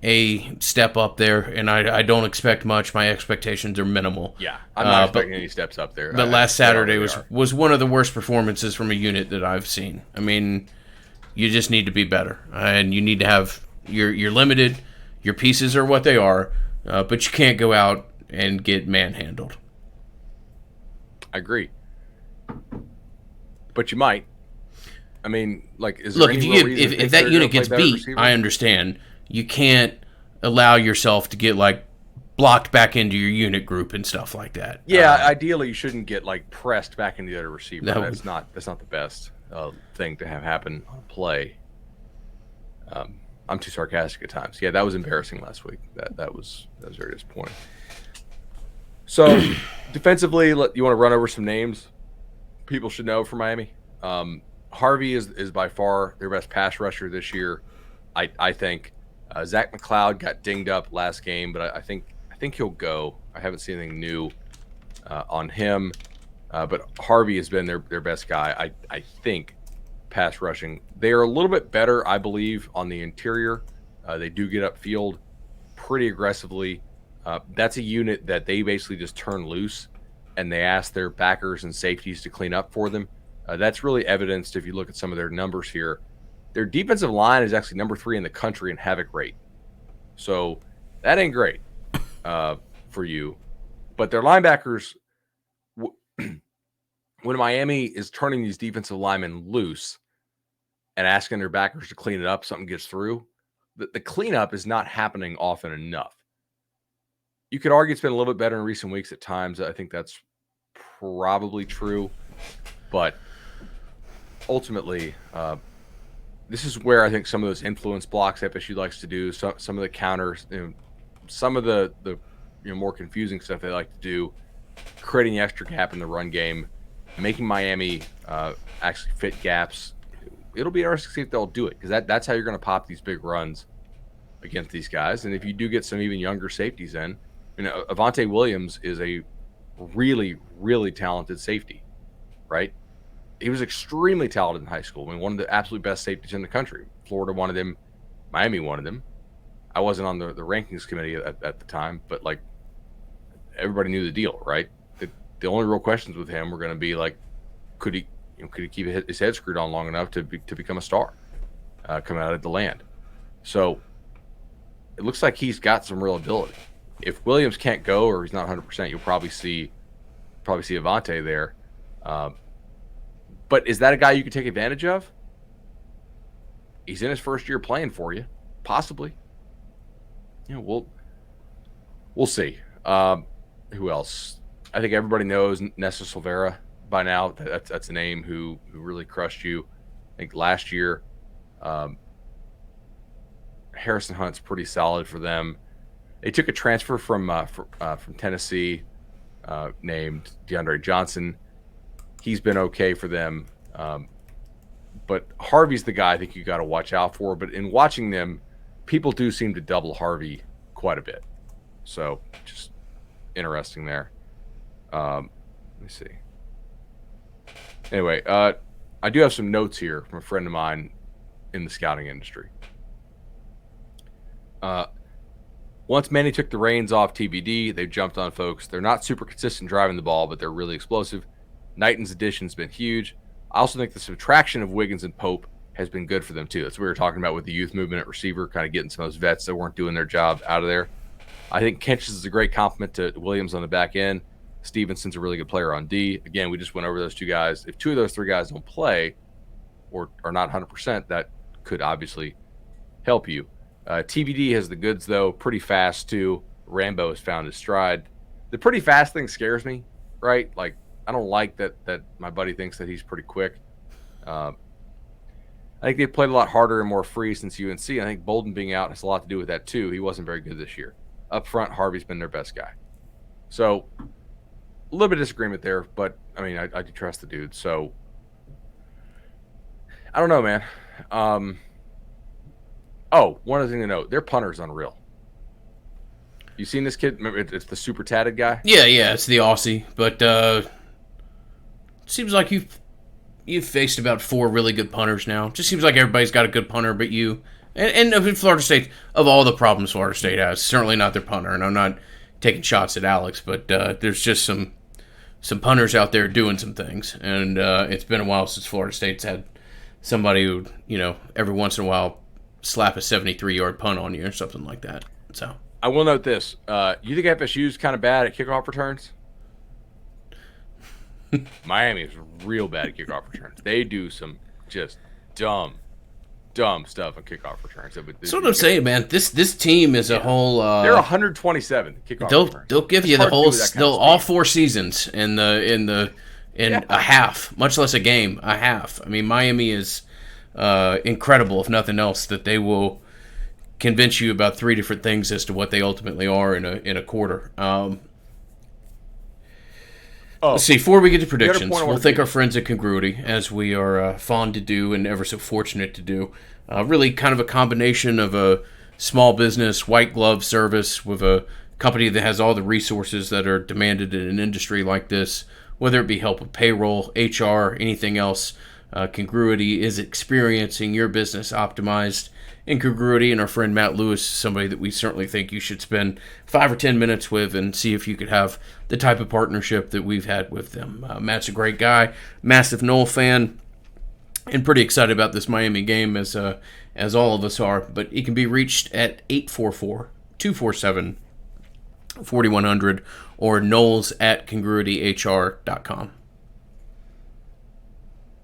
a step up there, and I don't expect much. My expectations are minimal. Yeah, I'm not expecting any steps up there. But last Saturday was one of the worst performances from a unit that I've seen. I mean, you just need to be better, and you need to have you're limited. Your pieces are what they are, but you can't go out and get manhandled. I agree, but you might. I mean, is there if that unit gets beat, receiver? I understand. You can't allow yourself to get blocked back into your unit group and stuff like that. Yeah, ideally you shouldn't get pressed back into the other receiver. That's not the best thing to have happen on play. I'm too sarcastic at times. Yeah, that was embarrassing last week. That was very disappointing. So defensively, you want to run over some names people should know for Miami. Harvey is by far their best pass rusher this year. I think Zach McCloud got dinged up last game, but I think he'll go. I haven't seen anything new on him. But Harvey has been their best guy, I think, pass rushing. They are a little bit better, I believe, on the interior. They do get upfield pretty aggressively. That's a unit that they basically just turn loose, and they ask their backers and safeties to clean up for them. That's really evidenced if you look at some of their numbers here. Their defensive line is actually number 3 in the country in havoc rate. So that ain't great for you. But their linebackers, when Miami is turning these defensive linemen loose and asking their backers to clean it up, something gets through, the cleanup is not happening often enough. You could argue it's been a little bit better in recent weeks at times. I think that's probably true. But ultimately, this is where I think some of those influence blocks FSU likes to do, some of the counters, some of the more confusing stuff they like to do, creating the extra gap in the run game, making Miami actually fit gaps. It'll be interesting to see if they'll do it, because that's how you're going to pop these big runs against these guys. And if you do get some even younger safeties in, Avante Williams is a really, really talented safety, right? He was extremely talented in high school. One of the absolute best safeties in the country. Florida wanted him. Miami wanted him. I wasn't on the rankings committee at the time, but like everybody knew the deal, right? The only real questions with him were going to be like, could he keep his head screwed on long enough to become a star, coming out of the land? So it looks like he's got some real ability. If Williams can't go, or he's not 100%, you'll probably see Avante there. But is that a guy you could take advantage of? He's in his first year playing for you, possibly. We'll see. Who else? I think everybody knows Nesta Silvera by now. That's a name who really crushed you. I think last year, Harrison Hunt's pretty solid for them. They took a transfer from Tennessee named DeAndre Johnson. He's been okay for them. But Harvey's the guy I think you got to watch out for. But in watching them, people do seem to double Harvey quite a bit. So just interesting there. Let me see. Anyway, I do have some notes here from a friend of mine in the scouting industry. Once Manny took the reins off TBD, they jumped on folks. They're not super consistent driving the ball, but they're really explosive. Knighton's addition's been huge. I also think the subtraction of Wiggins and Pope has been good for them too. That's what we were talking about with the youth movement at receiver, kind of getting some of those vets that weren't doing their job out of there. I think Kenches is a great compliment to Williams on the back end. Stevenson's a really good player on D. Again, we just went over those two guys. If two of those three guys don't play or are not 100%, that could obviously help you. TBD has the goods, though. Pretty fast, too. Rambo has found his stride. The pretty fast thing scares me, right? Like, I don't like that my buddy thinks that he's pretty quick. I think they've played a lot harder and more free since UNC. I think Bolden being out has a lot to do with that, too. He wasn't very good this year. Up front, Harvey's been their best guy. So, a little bit of disagreement there, but, I mean, I do trust the dude. So, I don't know, man. One other thing to note. Their punter's unreal. You seen this kid? Remember, it's the super tatted guy? Yeah, it's the Aussie. But seems like you've faced about 4 really good punters now. Just seems like everybody's got a good punter, but you. And Florida State, of all the problems Florida State has, certainly not their punter. And I'm not taking shots at Alex, but there's just some punters out there doing some things. And it's been a while since Florida State's had somebody who, every once in a while slap a 73-yard punt on you or something like that. So I will note this. You think FSU's kind of bad at kickoff returns? Miami is real bad at kickoff returns. They do some just dumb stuff on kickoff returns. That's what I'm saying, man. This team is a whole. They're 127 kickoff returns. They'll give you the whole. All 4 seasons in a half, much less a game, a half. I mean, Miami is incredible, if nothing else, that they will convince you about 3 different things as to what they ultimately are in a quarter. Let's see. Before we get to predictions, we'll thank our friends at Congruity, as we are fond to do and ever so fortunate to do. Really kind of a combination of a small business, white glove service with a company that has all the resources that are demanded in an industry like this, whether it be help with payroll, HR, anything else. Congruity is experiencing your business optimized in Congruity, and our friend Matt Lewis is somebody that we certainly think you should spend 5 or 10 minutes with and see if you could have the type of partnership that we've had with them. Matt's a great guy, massive Nole fan, and pretty excited about this Miami game as all of us are. But he can be reached at 844-247-4100 or Knowles@congruityhr.com.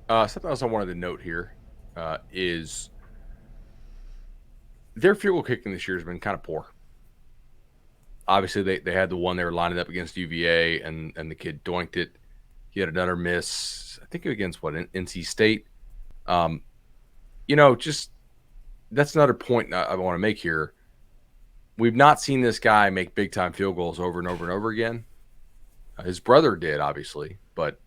Something else I wanted to note here is their field goal kicking this year has been kind of poor. Obviously, they had the one they were lining up against UVA, and the kid doinked it. He had another miss, I think against NC State. Just that's another point I want to make here. We've not seen this guy make big time field goals over and over and over again. His brother did, obviously, but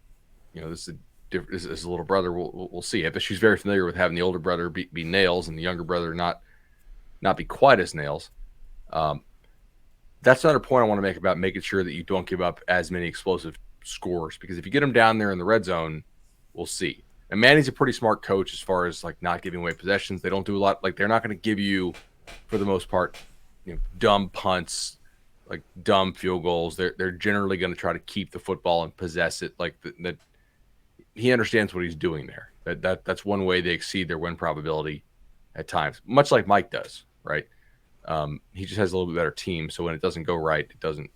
this is a little brother. We'll see. FSU's very familiar with having the older brother be nails and the younger brother not be quite as nails. That's another point I want to make about making sure that you don't give up as many explosive scores, because if you get them down there in the red zone, we'll see. And Manny's a pretty smart coach as far as like not giving away possessions. They don't do a lot. Like they're not going to give you, for the most part, dumb punts, like dumb field goals. They're generally going to try to keep the football and possess it. Like that, he understands what he's doing there. That's one way they exceed their win probability at times, much like Mike does, right? He just has a little bit better team, so when it doesn't go right, it doesn't,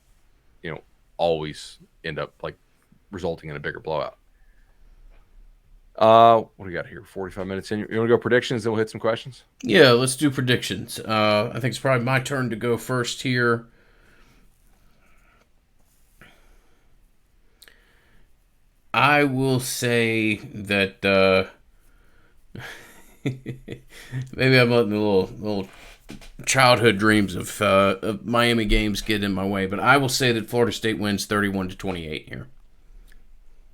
always end up like resulting in a bigger blowout. What do we got here? 45 minutes in. You want to go predictions, then we'll hit some questions? Yeah, let's do predictions. I think it's probably my turn to go first here. I will say that maybe I'm letting the little childhood dreams of Miami games get in my way, but I will say that Florida State wins 31-28 here.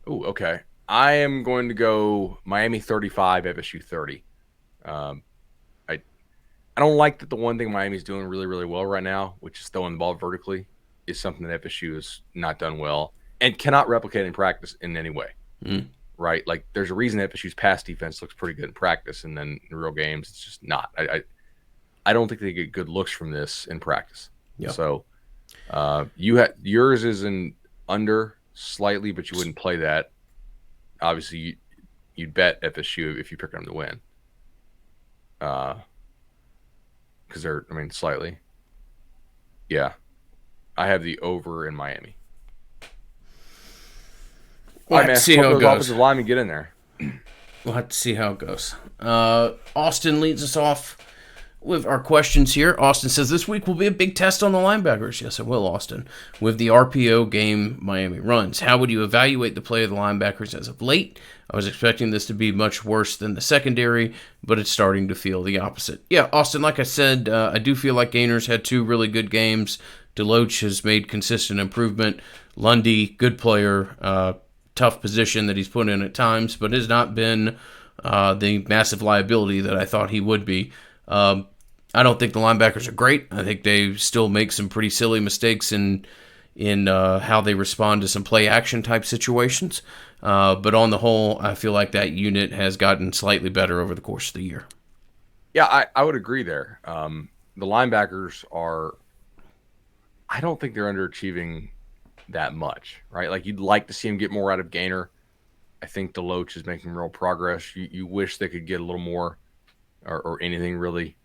Oh, okay. I am going to go Miami 35, FSU 30. I don't like that the one thing Miami's doing really, really well right now, which is throwing the ball vertically, is something that FSU has not done well and cannot replicate in practice in any way. Right? Like there's a reason FSU's pass defense looks pretty good in practice, and then in real games it's just not. I don't think they get good looks from this in practice. Yep. So yours is an under slightly, but you wouldn't play that. Obviously, you'd bet FSU if you pick them to win. Because they're, slightly. Yeah. I have the over in Miami. We'll have to see how it goes. Offensive linemen get in there. We'll have to see how it goes. Austin leads us off with our questions here. Austin says, this week will be a big test on the linebackers. Yes, it will, Austin. With the RPO game Miami runs, how would you evaluate the play of the linebackers as of late? I was expecting this to be much worse than the secondary, but it's starting to feel the opposite. Yeah, Austin, like I said, I do feel like Gainer's had 2 really good games. Deloach has made consistent improvement. Lundy, good player, tough position that he's put in at times, but has not been the massive liability that I thought he would be. I don't think the linebackers are great. I think they still make some pretty silly mistakes in how they respond to some play action type situations. But on the whole, I feel like that unit has gotten slightly better over the course of the year. Yeah, I would agree there. The linebackers are, I don't think they're underachieving that much, right? Like you'd like to see him get more out of Gainer. I think Deloach is making real progress. You wish they could get a little more or anything really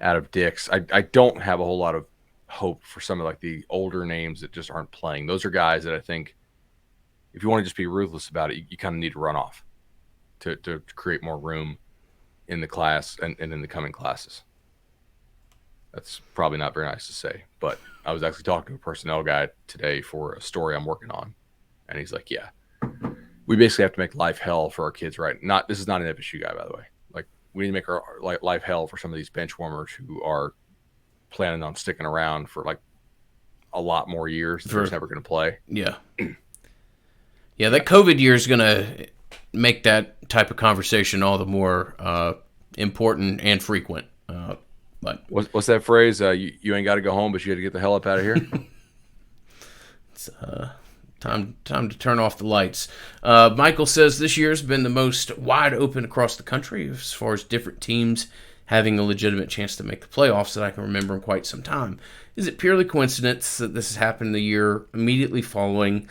out of Dix. I don't have a whole lot of hope for some of like the older names that just aren't playing. Those are guys that I think if you want to just be ruthless about it, you kind of need to run off to create more room in the class and in the coming classes. That's probably not very nice to say, but I was actually talking to a personnel guy today for a story I'm working on, and he's like, yeah, we basically have to make life hell for our kids, right? This is not an FSU guy, by the way. Like, we need to make our life hell for some of these bench warmers who are planning on sticking around for like a lot more years. They're just never going to play. Yeah. Yeah, that COVID year is going to make that type of conversation all the more important and frequent. But what's that phrase? You ain't got to go home, but you got to get the hell up out of here. It's Time to turn off the lights. Michael says this year's been the most wide open across the country as far as different teams having a legitimate chance to make the playoffs that I can remember in quite some time. Is it purely coincidence that this has happened the year immediately following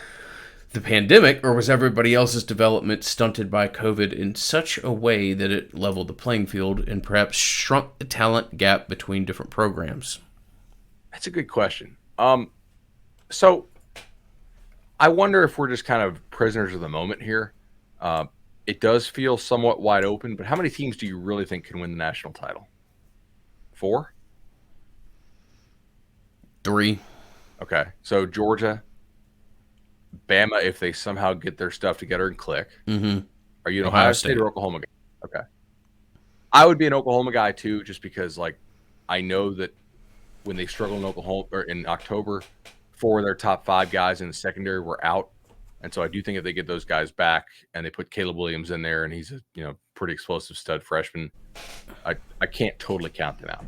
the pandemic, or was everybody else's development stunted by COVID in such a way that it leveled the playing field and perhaps shrunk the talent gap between different programs? That's a good question. So I wonder if we're just kind of prisoners of the moment here. It does feel somewhat wide open, but how many teams do you really think can win the national title? 4? 3. Okay. So Georgia, Bama, if they somehow get their stuff together and click. Mm-hmm. Are you an Ohio State or Oklahoma guy? Okay. I would be an Oklahoma guy too, just because like I know that when they struggle in Oklahoma or in October, 4 of their top 5 guys in the secondary were out. And so I do think if they get those guys back and they put Caleb Williams in there and he's a pretty explosive stud freshman, I can't totally count them out.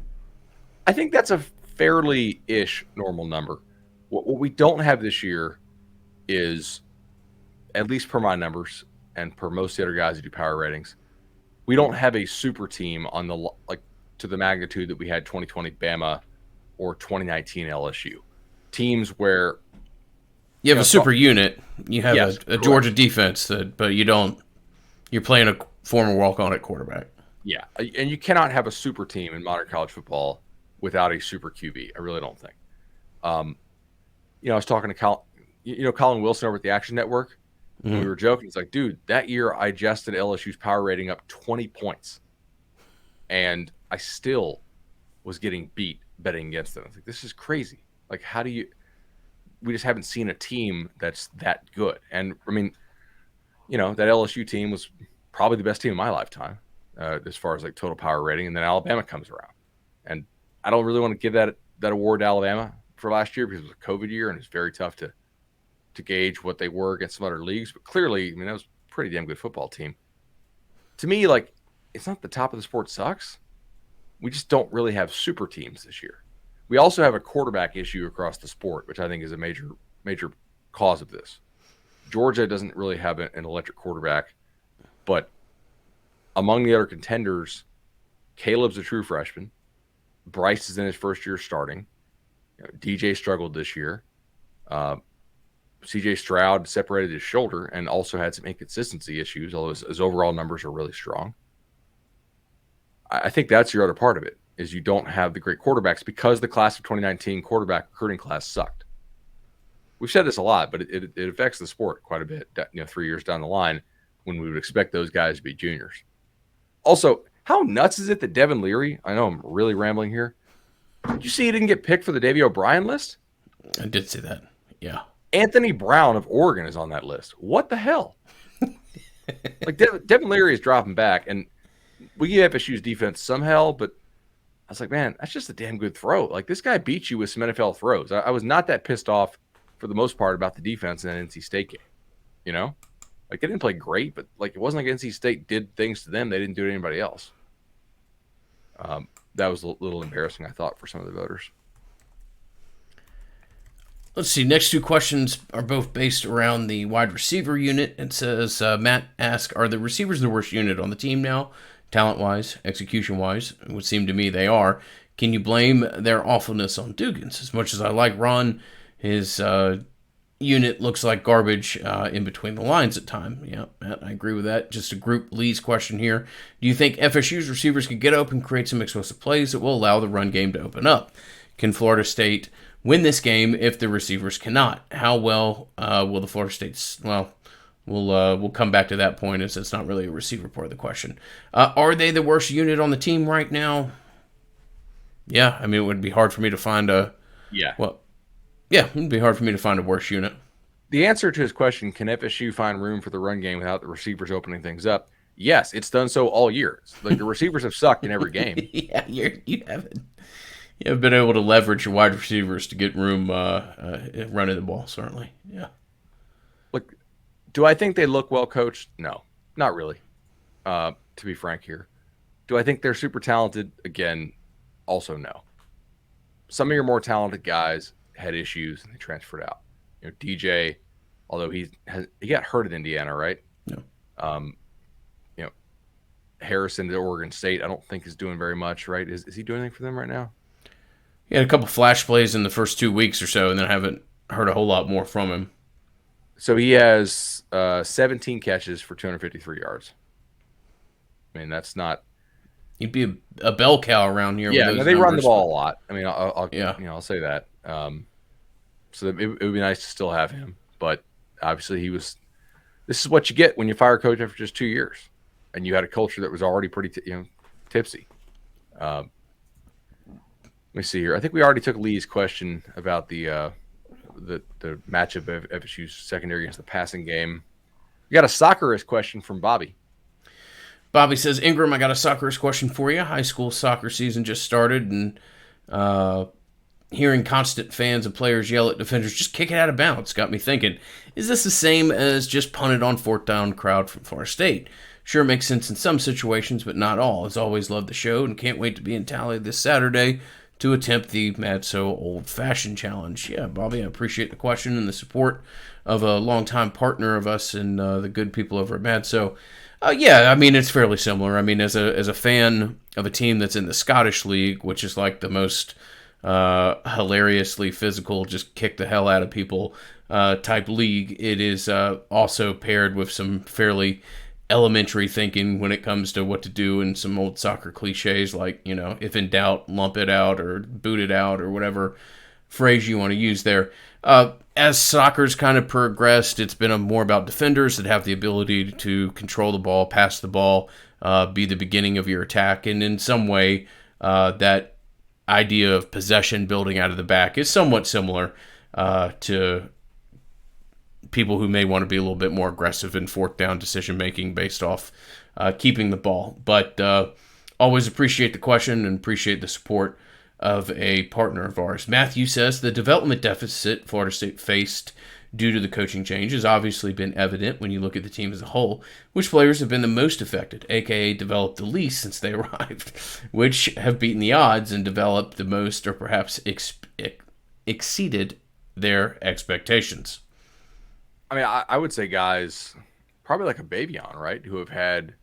I think that's a fairly ish normal number. What we don't have this year is, at least per my numbers and per most of the other guys who do power ratings, we don't have a super team on the to the magnitude that we had 2020 Bama or 2019 LSU. Teams where you have a super unit, you have a Georgia defense but you're playing a former walk-on at quarterback. Yeah, and you cannot have a super team in modern college football without a super QB. I really don't think. I was talking to Colin Wilson over at the Action Network. Mm-hmm. We were joking. It's like, dude, that year I adjusted LSU's power rating up 20 points, and I still was getting beat betting against them. I was like, this is crazy. Like, how do you? We just haven't seen a team that's that good. And I mean, that LSU team was probably the best team in my lifetime, as far as like total power rating. And then Alabama comes around, and I don't really want to give that award to Alabama for last year because it was a COVID year and it's very tough to gauge what they were against some other leagues. But clearly, I mean, that was a pretty damn good football team. To me, like, it's not the top of the sport sucks. We just don't really have super teams this year. We also have a quarterback issue across the sport, which I think is a major cause of this. Georgia doesn't really have an electric quarterback, but among the other contenders, Caleb's a true freshman. Bryce is in his first year starting. DJ struggled this year. CJ Stroud separated his shoulder and also had some inconsistency issues, although his overall numbers are really strong. I think that's your other part of it, is you don't have the great quarterbacks because the class of 2019 quarterback recruiting class sucked. We've said this a lot, but it affects the sport quite a bit, 3 years down the line when we would expect those guys to be juniors. Also, how nuts is it that Devin Leary, I know I'm really rambling here, did you see he didn't get picked for the Davey O'Brien list? I did see that, yeah. Anthony Brown of Oregon is on that list. What the hell? Like, Devin Leary is dropping back, and we give FSU's defense some hell, but I was like, man, that's just a damn good throw. Like, this guy beat you with some NFL throws. I was not that pissed off for the most part about the defense in that NC State game. Like, they didn't play great, but like, it wasn't like NC State did things to them they didn't do to anybody else. That was a little embarrassing, I thought, for some of the voters. Let's see. Next 2 questions are both based around the wide receiver unit. It says, Matt asks, are the receivers the worst unit on the team now? Talent-wise, execution-wise, it would seem to me they are. Can you blame their awfulness on Dugans? As much as I like Ron, his unit looks like garbage in between the lines at times. Yeah, Matt, I agree with that. Just a group Lee's question here. Do you think FSU's receivers can get open, create some explosive plays that will allow the run game to open up? Can Florida State win this game if the receivers cannot? How well will the Florida State's... Well, we'll come back to that point as it's not really a receiver part of the question. Are they the worst unit on the team right now? Yeah, I mean, it would be hard for me to find a... Yeah. Well, yeah, it would be hard for me to find a worse unit. The answer to his question, can FSU find room for the run game without the receivers opening things up? Yes, it's done so all year. Like, the receivers have sucked in every game. Yeah, you haven't been able to leverage your wide receivers to get room running the ball, certainly. Yeah. Look, do I think they look well coached? No, not really, to be frank here. Do I think they're super talented? Again, also no. Some of your more talented guys had issues and they transferred out. DJ, although he got hurt at Indiana, right? No. Um, you know, Harrison at Oregon State, I don't think is doing very much, right? Is he doing anything for them right now? He had a couple flash plays in the first 2 weeks or so, and then I haven't heard a whole lot more from him. So he has 17 catches for 253 yards. I mean, that's not. He'd be a bell cow around here. Yeah, with those no, they run the numbers, ball a lot. I mean, Yeah. I'll say that. So it would be nice to still have him, but obviously This is what you get when you fire a coach after just 2 years, and you had a culture that was already pretty, tipsy. Let me see here. I think we already took Lee's question about the matchup of FSU's secondary against the passing game. We got a Soccerist question from Bobby. Bobby says, Ingram, I got a Soccerist question for you. High school soccer season just started, and hearing constant fans and players yell at defenders, just kick it out of bounds, got me thinking, is this the same as just punted on fourth down crowd from Florida State? Sure makes sense in some situations, but not all. As always, love the show and can't wait to be in Tally this Saturday to attempt the Mad So Old-Fashioned Challenge. Yeah, Bobby, I appreciate the question and the support of a longtime partner of us and the good people over at Mad So. Yeah, I mean, it's fairly similar. I mean, as a fan of a team that's in the Scottish League, which is like the most hilariously physical, just kick the hell out of people type league, it is also paired with some fairly elementary thinking when it comes to what to do, and some old soccer cliches like, if in doubt, lump it out or boot it out or whatever phrase you want to use there. As soccer's kind of progressed, it's been more about defenders that have the ability to control the ball, pass the ball, be the beginning of your attack, and in some way that idea of possession building out of the back is somewhat similar to people who may want to be a little bit more aggressive in fourth down decision making based off keeping the ball. But always appreciate the question and appreciate the support of a partner of ours. Matthew says the development deficit Florida State faced due to the coaching change has obviously been evident when you look at the team as a whole. Which players have been the most affected, aka developed the least since they arrived? Which have beaten the odds and developed the most, or perhaps exceeded their expectations? I mean, I would say guys, probably like a Babion, right, who have had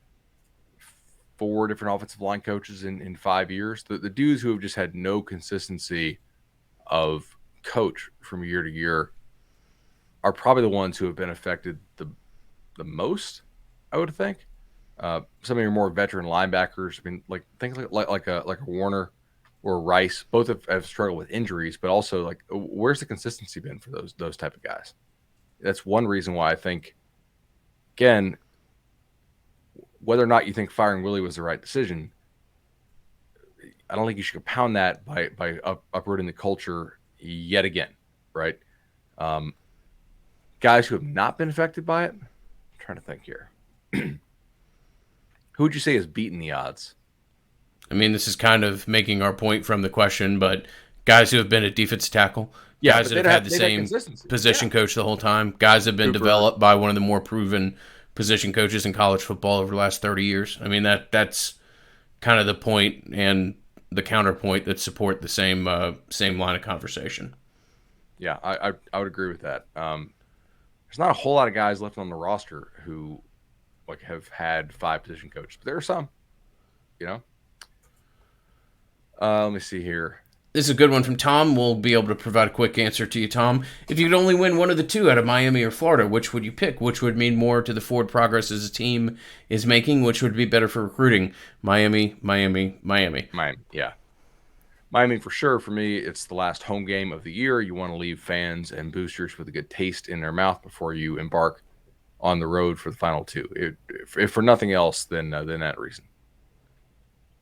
4 different offensive line coaches in 5 years. The dudes who have just had no consistency of coach from year to year are probably the ones who have been affected the most, I would think. Some of your more veteran linebackers, I mean, like things like a Warner or Rice, both have struggled with injuries, but also like where's the consistency been for those type of guys? That's one reason why I think, again, whether or not you think firing Willie was the right decision, I don't think you should compound that by uprooting the culture yet again, right? Guys who have not been affected by it, I'm trying to think here. Who would you say has beaten the odds? I mean, this is kind of making our point from the question, but guys who have been a defensive tackle, guys that have had the same position coach the whole time, guys that have been developed by one of the more proven position coaches in college football over the last 30 years. I mean, that's kind of the point and the counterpoint that support the same line of conversation. Yeah, I would agree with that. There's not a whole lot of guys left on the roster who like have had 5 position coaches, but there are some, let me see here. This is a good one from Tom. We'll be able to provide a quick answer to you, Tom. If you could only win one of the two out of Miami or Florida, which would you pick? Which would mean more to the forward progress as a team is making? Which would be better for recruiting? Miami. Yeah. Miami for sure. For me, it's the last home game of the year. You want to leave fans and boosters with a good taste in their mouth before you embark on the road for the final 2. If for nothing else than that reason.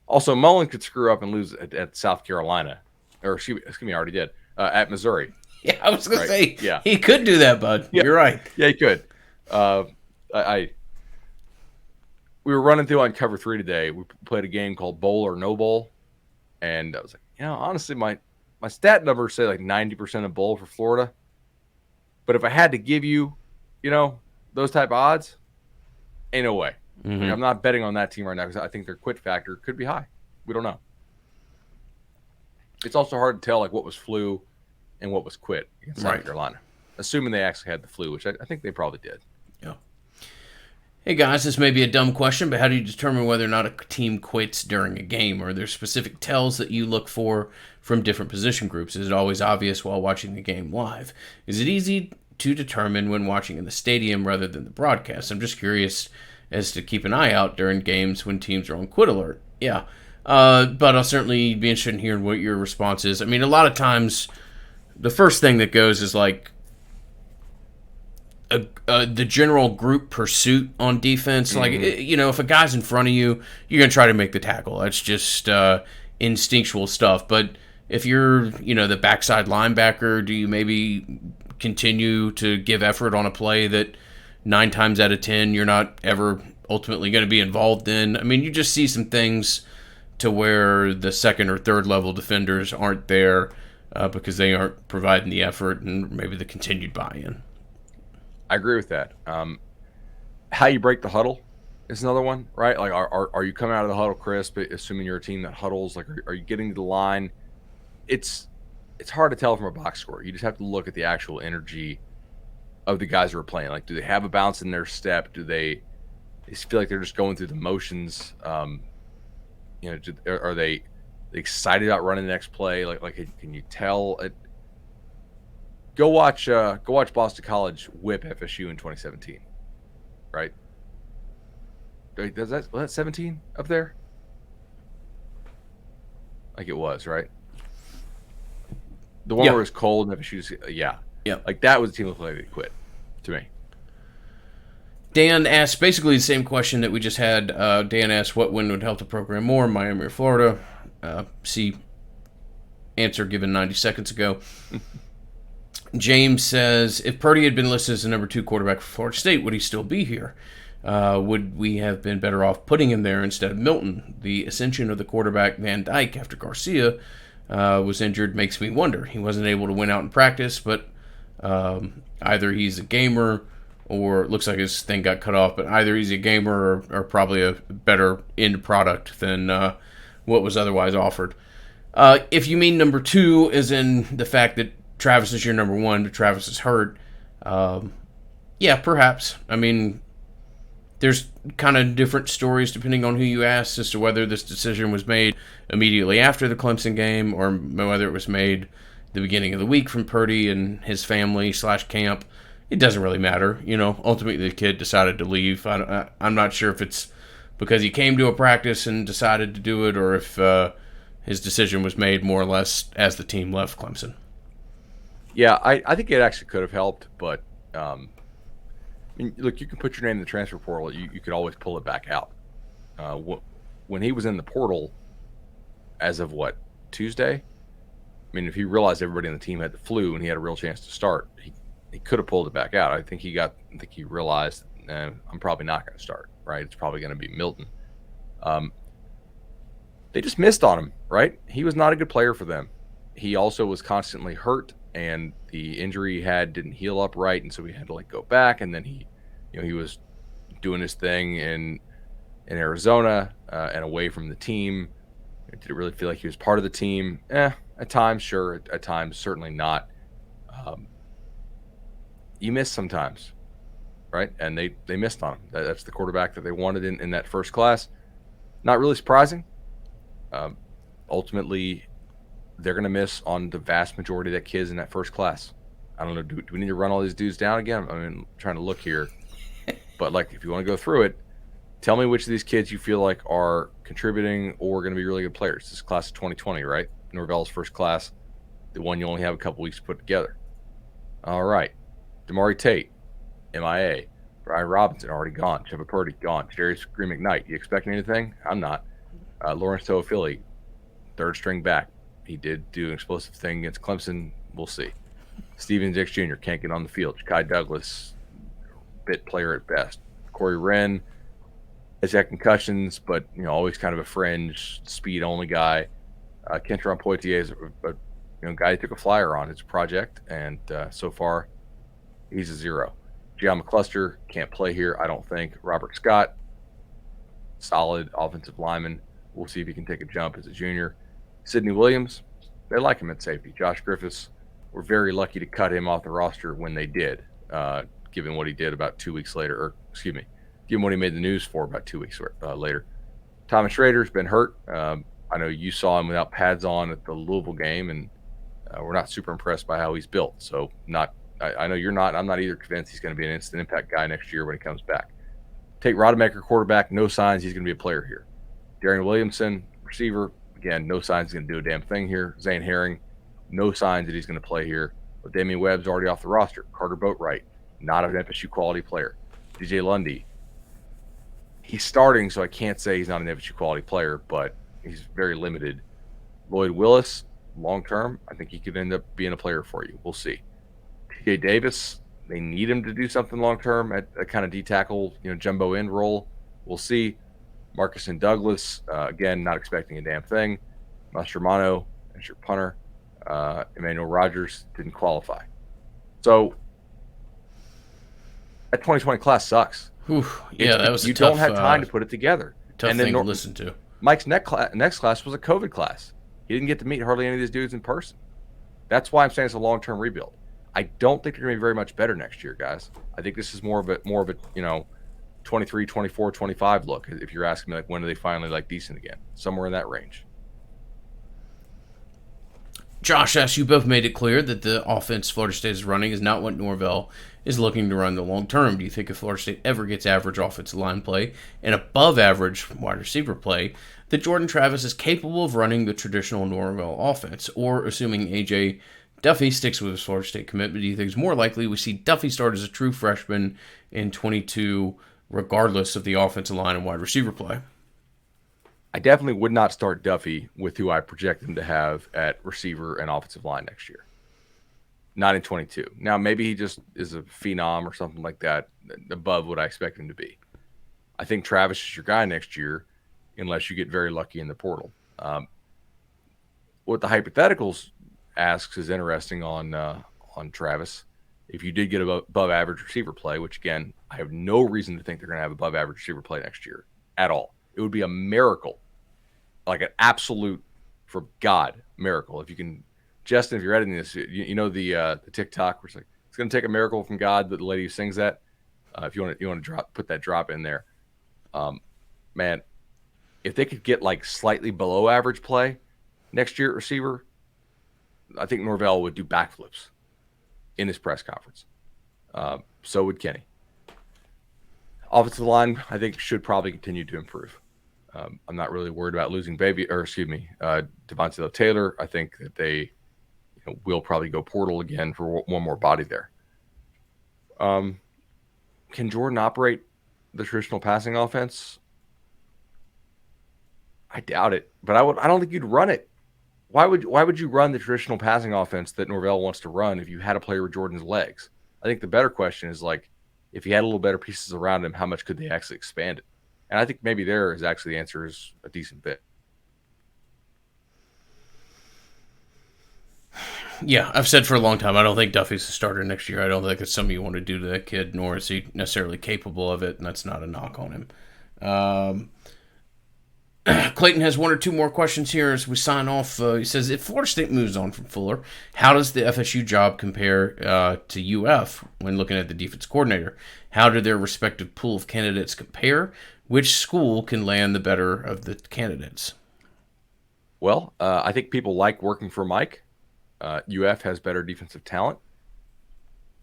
Also, Mullen could screw up and lose at South Carolina. Or excuse me, I already did. At Missouri. Yeah, I was going to say, yeah. He could do that, bud. Yeah. You're right. Yeah, he could. We were running through on Cover 3 today. We played a game called Bowl or No Bowl. And I was like, honestly, my stat numbers say like 90% of bowl for Florida. But if I had to give you, those type of odds, ain't no way. Mm-hmm. Like, I'm not betting on that team right now because I think their quit factor could be high. We don't know. It's also hard to tell like what was flu and what was quit against South Carolina. assuming they actually had the flu, which I think they probably did. Yeah. Hey guys, this may be a dumb question, but how do you determine whether or not a team quits during a game? Are there specific tells that you look for from different position groups? Is it always obvious while watching the game live? Is it easy to determine when watching in the stadium rather than the broadcast? I'm just curious as to keep an eye out during games when teams are on quit alert. Yeah, but I'll certainly be interested in hearing what your response is. I mean, a lot of times the first thing that goes is like the general group pursuit on defense. Like, if a guy's in front of you, you're going to try to make the tackle. That's just instinctual stuff. But if you're, the backside linebacker, do you maybe continue to give effort on a play that 9 times out of 10 you're not ever ultimately going to be involved in? I mean, you just see some things to where the second or third level defenders aren't there because they aren't providing the effort and maybe the continued buy-in. I agree with that. How you break the huddle is another one, right? Like, are you coming out of the huddle crisp, assuming you're a team that huddles? Like, are you getting to the line? It's hard to tell from a box score. You just have to look at the actual energy of the guys who are playing. Like, do they have a bounce in their step? Do they feel like they're just going through the motions? Are they excited about running the next play? Like, can you tell? Go watch Boston College whip FSU in 2017, right? Was that 17 up there? Like it was, right? The one where it was cold and FSU's, yeah. Like that was a team that played that quit, to me. Dan asked basically the same question that we just had. Dan asked what win would help the program more, Miami or Florida. See answer given 90 seconds ago. James says, if Purdy had been listed as the number 2 quarterback for Florida State, would he still be here? Would we have been better off putting him there instead of Milton? The ascension of the quarterback Van Dyke after Garcia was injured makes me wonder. He wasn't able to win out in practice, but either he's a gamer or it looks like his thing got cut off, but either he's a gamer or probably a better end product than what was otherwise offered. If you mean number 2 is in the fact that Travis is your number 1, but Travis is hurt. Yeah, perhaps. I mean, there's kind of different stories depending on who you ask as to whether this decision was made immediately after the Clemson game or whether it was made the beginning of the week from Purdy and his family / camp. It doesn't really matter. Ultimately the kid decided to leave. I'm not sure if it's because he came to a practice and decided to do it or if his decision was made more or less as the team left Clemson. Yeah, I think it actually could have helped, but look, you can put your name in the transfer portal. You could always pull it back out. When he was in the portal, as of Tuesday? I mean, if he realized everybody on the team had the flu and he had a real chance to start, he could have pulled it back out. I think he realized, I'm probably not going to start. Right? It's probably going to be Milton. They just missed on him. Right? He was not a good player for them. He also was constantly hurt. And the injury he had didn't heal up right, and so he had to go back. And then he was doing his thing in Arizona and away from the team. Did it really feel like he was part of the team? At times, sure. At times, certainly not. You miss sometimes, right? And they missed on him. That's the quarterback that they wanted in that first class. Not really surprising. Ultimately, they're going to miss on the vast majority of that kids in that first class. I don't know. Do we need to run all these dudes down again? I mean, I'm trying to look here. But, if you want to go through it, tell me which of these kids you feel like are contributing or going to be really good players. This is class of 2020, right? Norvell's first class, the one you only have a couple weeks to put together. All right. Damari Tate, MIA. Brian Robinson, already gone. Shepard Purdy, gone. Darius Green McKnight. You expecting anything? I'm not. Lawrence Toafili, third string back. He did do an explosive thing against Clemson. We'll see. Steven Dix Jr. can't get on the field. Ja'Kai Douglas, bit player at best. Corey Wren has had concussions, but always kind of a fringe, speed-only guy. Kentron Poitier is a guy who took a flyer on his project, and so far he's a 0. Gian McCluster can't play here, I don't think. Robert Scott, solid offensive lineman. We'll see if he can take a jump as a junior. Sidney Williams, they like him at safety. Josh Griffiths, were very lucky to cut him off the roster when they did, given what he did about 2 weeks later, or excuse me, given what he made the news for about 2 weeks later. Thomas Schrader's been hurt. I know you saw him without pads on at the Louisville game, and we're not super impressed by how he's built. So I know you're not. I'm not either convinced he's going to be an instant impact guy next year when he comes back. Take Rodemaker, quarterback, no signs he's going to be a player here. Darian Williamson, receiver, again, no signs he's going to do a damn thing here. Zane Herring, no signs that he's going to play here. But Damian Webb's already off the roster. Carter Boatwright, not an FSU quality player. DJ Lundy, he's starting, so I can't say he's not an FSU quality player, but he's very limited. Lloyd Willis, long term, I think he could end up being a player for you. We'll see. TJ Davis, they need him to do something long term at a kind of D tackle, jumbo end role. We'll see. Marcus and Douglas, again, not expecting a damn thing. Mastromano, as your punter. Emmanuel Rogers didn't qualify. So that 2020 class sucks. Whew, yeah, that was you a tough, don't have time to put it together. Tough and thing to listen to. Mike's next class was a COVID class. He didn't get to meet hardly any of these dudes in person. That's why I'm saying it's a long-term rebuild. I don't think they're going to be very much better next year, guys. I think this is more of a 23, 24, 25 look. If you're asking me, like, when are they finally decent again? Somewhere in that range. Josh asks, you both made it clear that the offense Florida State is running is not what Norvell is looking to run the long term. Do you think if Florida State ever gets average offensive line play and above average wide receiver play, that Jordan Travis is capable of running the traditional Norvell offense? Or assuming A.J. Duffy sticks with his Florida State commitment, do you think it's more likely we see Duffy start as a true freshman in 22 regardless of the offensive line and wide receiver play? I definitely would not start Duffy with who I project him to have at receiver and offensive line next year. Not in 22. Now, maybe he just is a phenom or something like that above what I expect him to be. I think Travis is your guy next year unless you get very lucky in the portal. What the hypotheticals asks is interesting on Travis. If you did get above average receiver play, which, again, I have no reason to think they're going to have above average receiver play next year at all. It would be a miracle, like an absolute, for God, miracle. If you can, Justin, if you're editing this, the TikTok where it's going to take a miracle from God, but the lady who sings that, if you want to put that drop in there, man, if they could get slightly below average play next year at receiver, I think Norvell would do backflips in his press conference. So would Kenny. Offensive line, I think, should probably continue to improve. I'm not really worried about losing Devontae Taylor. I think that they will probably go portal again for one more body there. Can Jordan operate the traditional passing offense? I doubt it, but I don't think you'd run it. Why would you run the traditional passing offense that Norvell wants to run if you had a player with Jordan's legs? I think the better question is, if he had a little better pieces around him, how much could they actually expand it? And I think maybe there is actually the answer is a decent bit. Yeah, I've said for a long time, I don't think Duffy's a starter next year. I don't think it's something you want to do to that kid, nor is he necessarily capable of it, and that's not a knock on him. Clayton has one or two more questions here as we sign off. He says, if Florida State moves on from Fuller, how does the FSU job compare to UF when looking at the defense coordinator? How do their respective pool of candidates compare? Which school can land the better of the candidates? Well, I think people like working for Mike. UF has better defensive talent.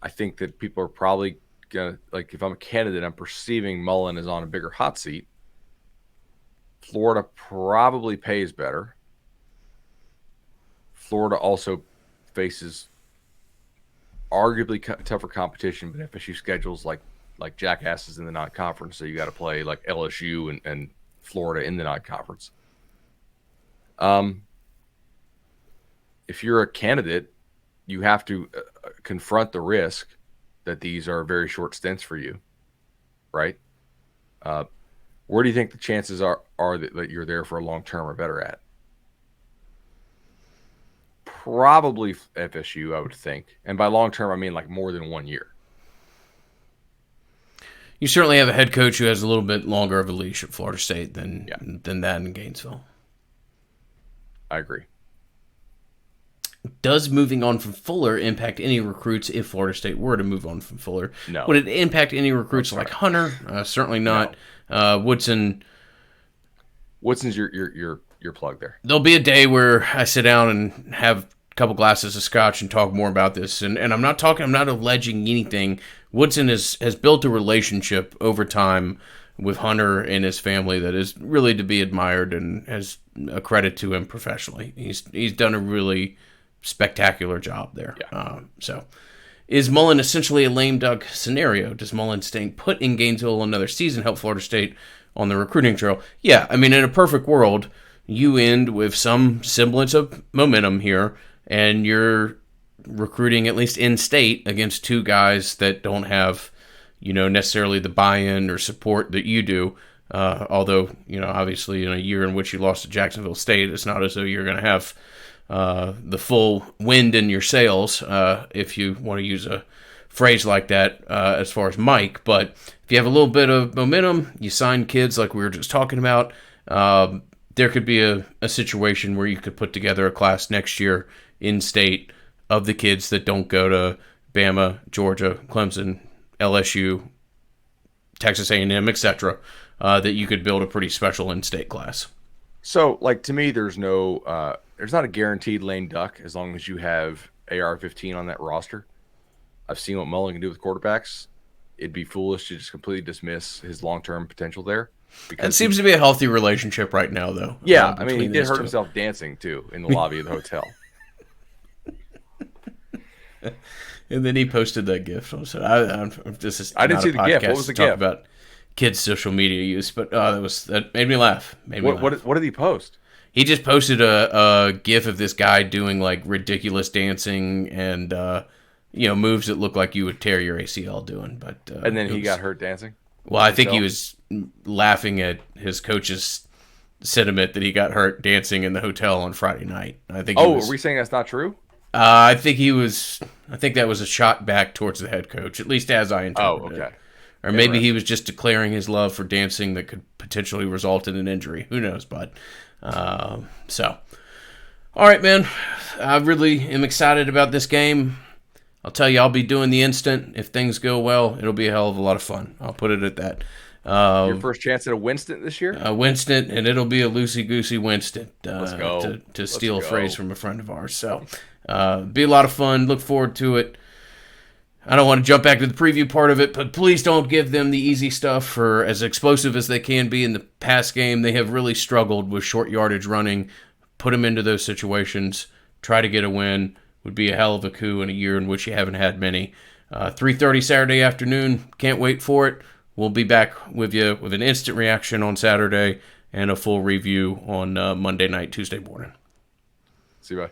I think that people are probably going to, if I'm a candidate, I'm perceiving Mullen is on a bigger hot seat. Florida probably pays better. Florida also faces arguably tougher competition, but FSU schedules like jackasses in the non-conference, so you got to play like LSU and Florida in the non-conference. If you're a candidate, you have to confront the risk that these are very short stints for you, right? Where do you think the chances are that you're there for a long term or better at? Probably FSU, I would think. And by long term, I mean more than 1 year. You certainly have a head coach who has a little bit longer of a leash at Florida State than that in Gainesville. I agree. Does moving on from Fuller impact any recruits if Florida State were to move on from Fuller? No. Would it impact any recruits like Hunter? Certainly not. Woodson. Woodson's your plug there. There'll be a day where I sit down and have a couple glasses of scotch and talk more about this. And I'm not alleging anything. Woodson has built a relationship over time with Hunter and his family that is really to be admired and has a credit to him professionally. He's done a really spectacular job there. Yeah. So is Mullen essentially a lame duck scenario? Does Mullen staying put in Gainesville another season help Florida State on the recruiting trail? Yeah, I mean, in a perfect world, you end with some semblance of momentum here, and you're recruiting at least in-state against two guys that don't have, necessarily the buy-in or support that you do. Although, obviously in a year in which you lost to Jacksonville State, it's not as though you're going to have the full wind in your sails, if you want to use a phrase like that, as far as Mike. But if you have a little bit of momentum, you sign kids like we were just talking about, there could be a situation where you could put together a class next year in state of the kids that don't go to Bama, Georgia, Clemson, LSU, Texas A&M, etc., that you could build a pretty special in-state class. So, to me, there's not a guaranteed lame duck as long as you have AR-15 on that roster. I've seen what Mullen can do with quarterbacks. It'd be foolish to just completely dismiss his long-term potential there. It seems to be a healthy relationship right now, though. Yeah, I mean, he did hurt himself dancing, too, in the lobby of the hotel. And then he posted that GIF. So I didn't see the GIF. What was the GIF? About kids' social media use, but that made me laugh. What did he post? He just posted a GIF of this guy doing ridiculous dancing and moves that look like you would tear your ACL doing. But and then he got hurt dancing. Well, I think he was laughing at his coach's sentiment that he got hurt dancing in the hotel on Friday night. I think. Are we saying that's not true? I think that was a shot back towards the head coach, at least as I interpreted it. Or maybe he was just declaring his love for dancing that could potentially result in an injury. Who knows, bud? So, all right, man. I really am excited about this game. I'll tell you, I'll be doing the instant. If things go well, it'll be a hell of a lot of fun. I'll put it at that. Your first chance at a Winston this year? Winston, and it'll be a loosey-goosey Winston. Let's go. To steal a phrase from a friend of ours. So, be a lot of fun. Look forward to it. I don't want to jump back to the preview part of it, but please don't give them the easy stuff. For as explosive as they can be in the pass game, they have really struggled with short yardage running. Put them into those situations. Try to get a win. Would be a hell of a coup in a year in which you haven't had many. 3:30 Saturday afternoon. Can't wait for it. We'll be back with you with an instant reaction on Saturday and a full review on Monday night, Tuesday morning. See you, bye.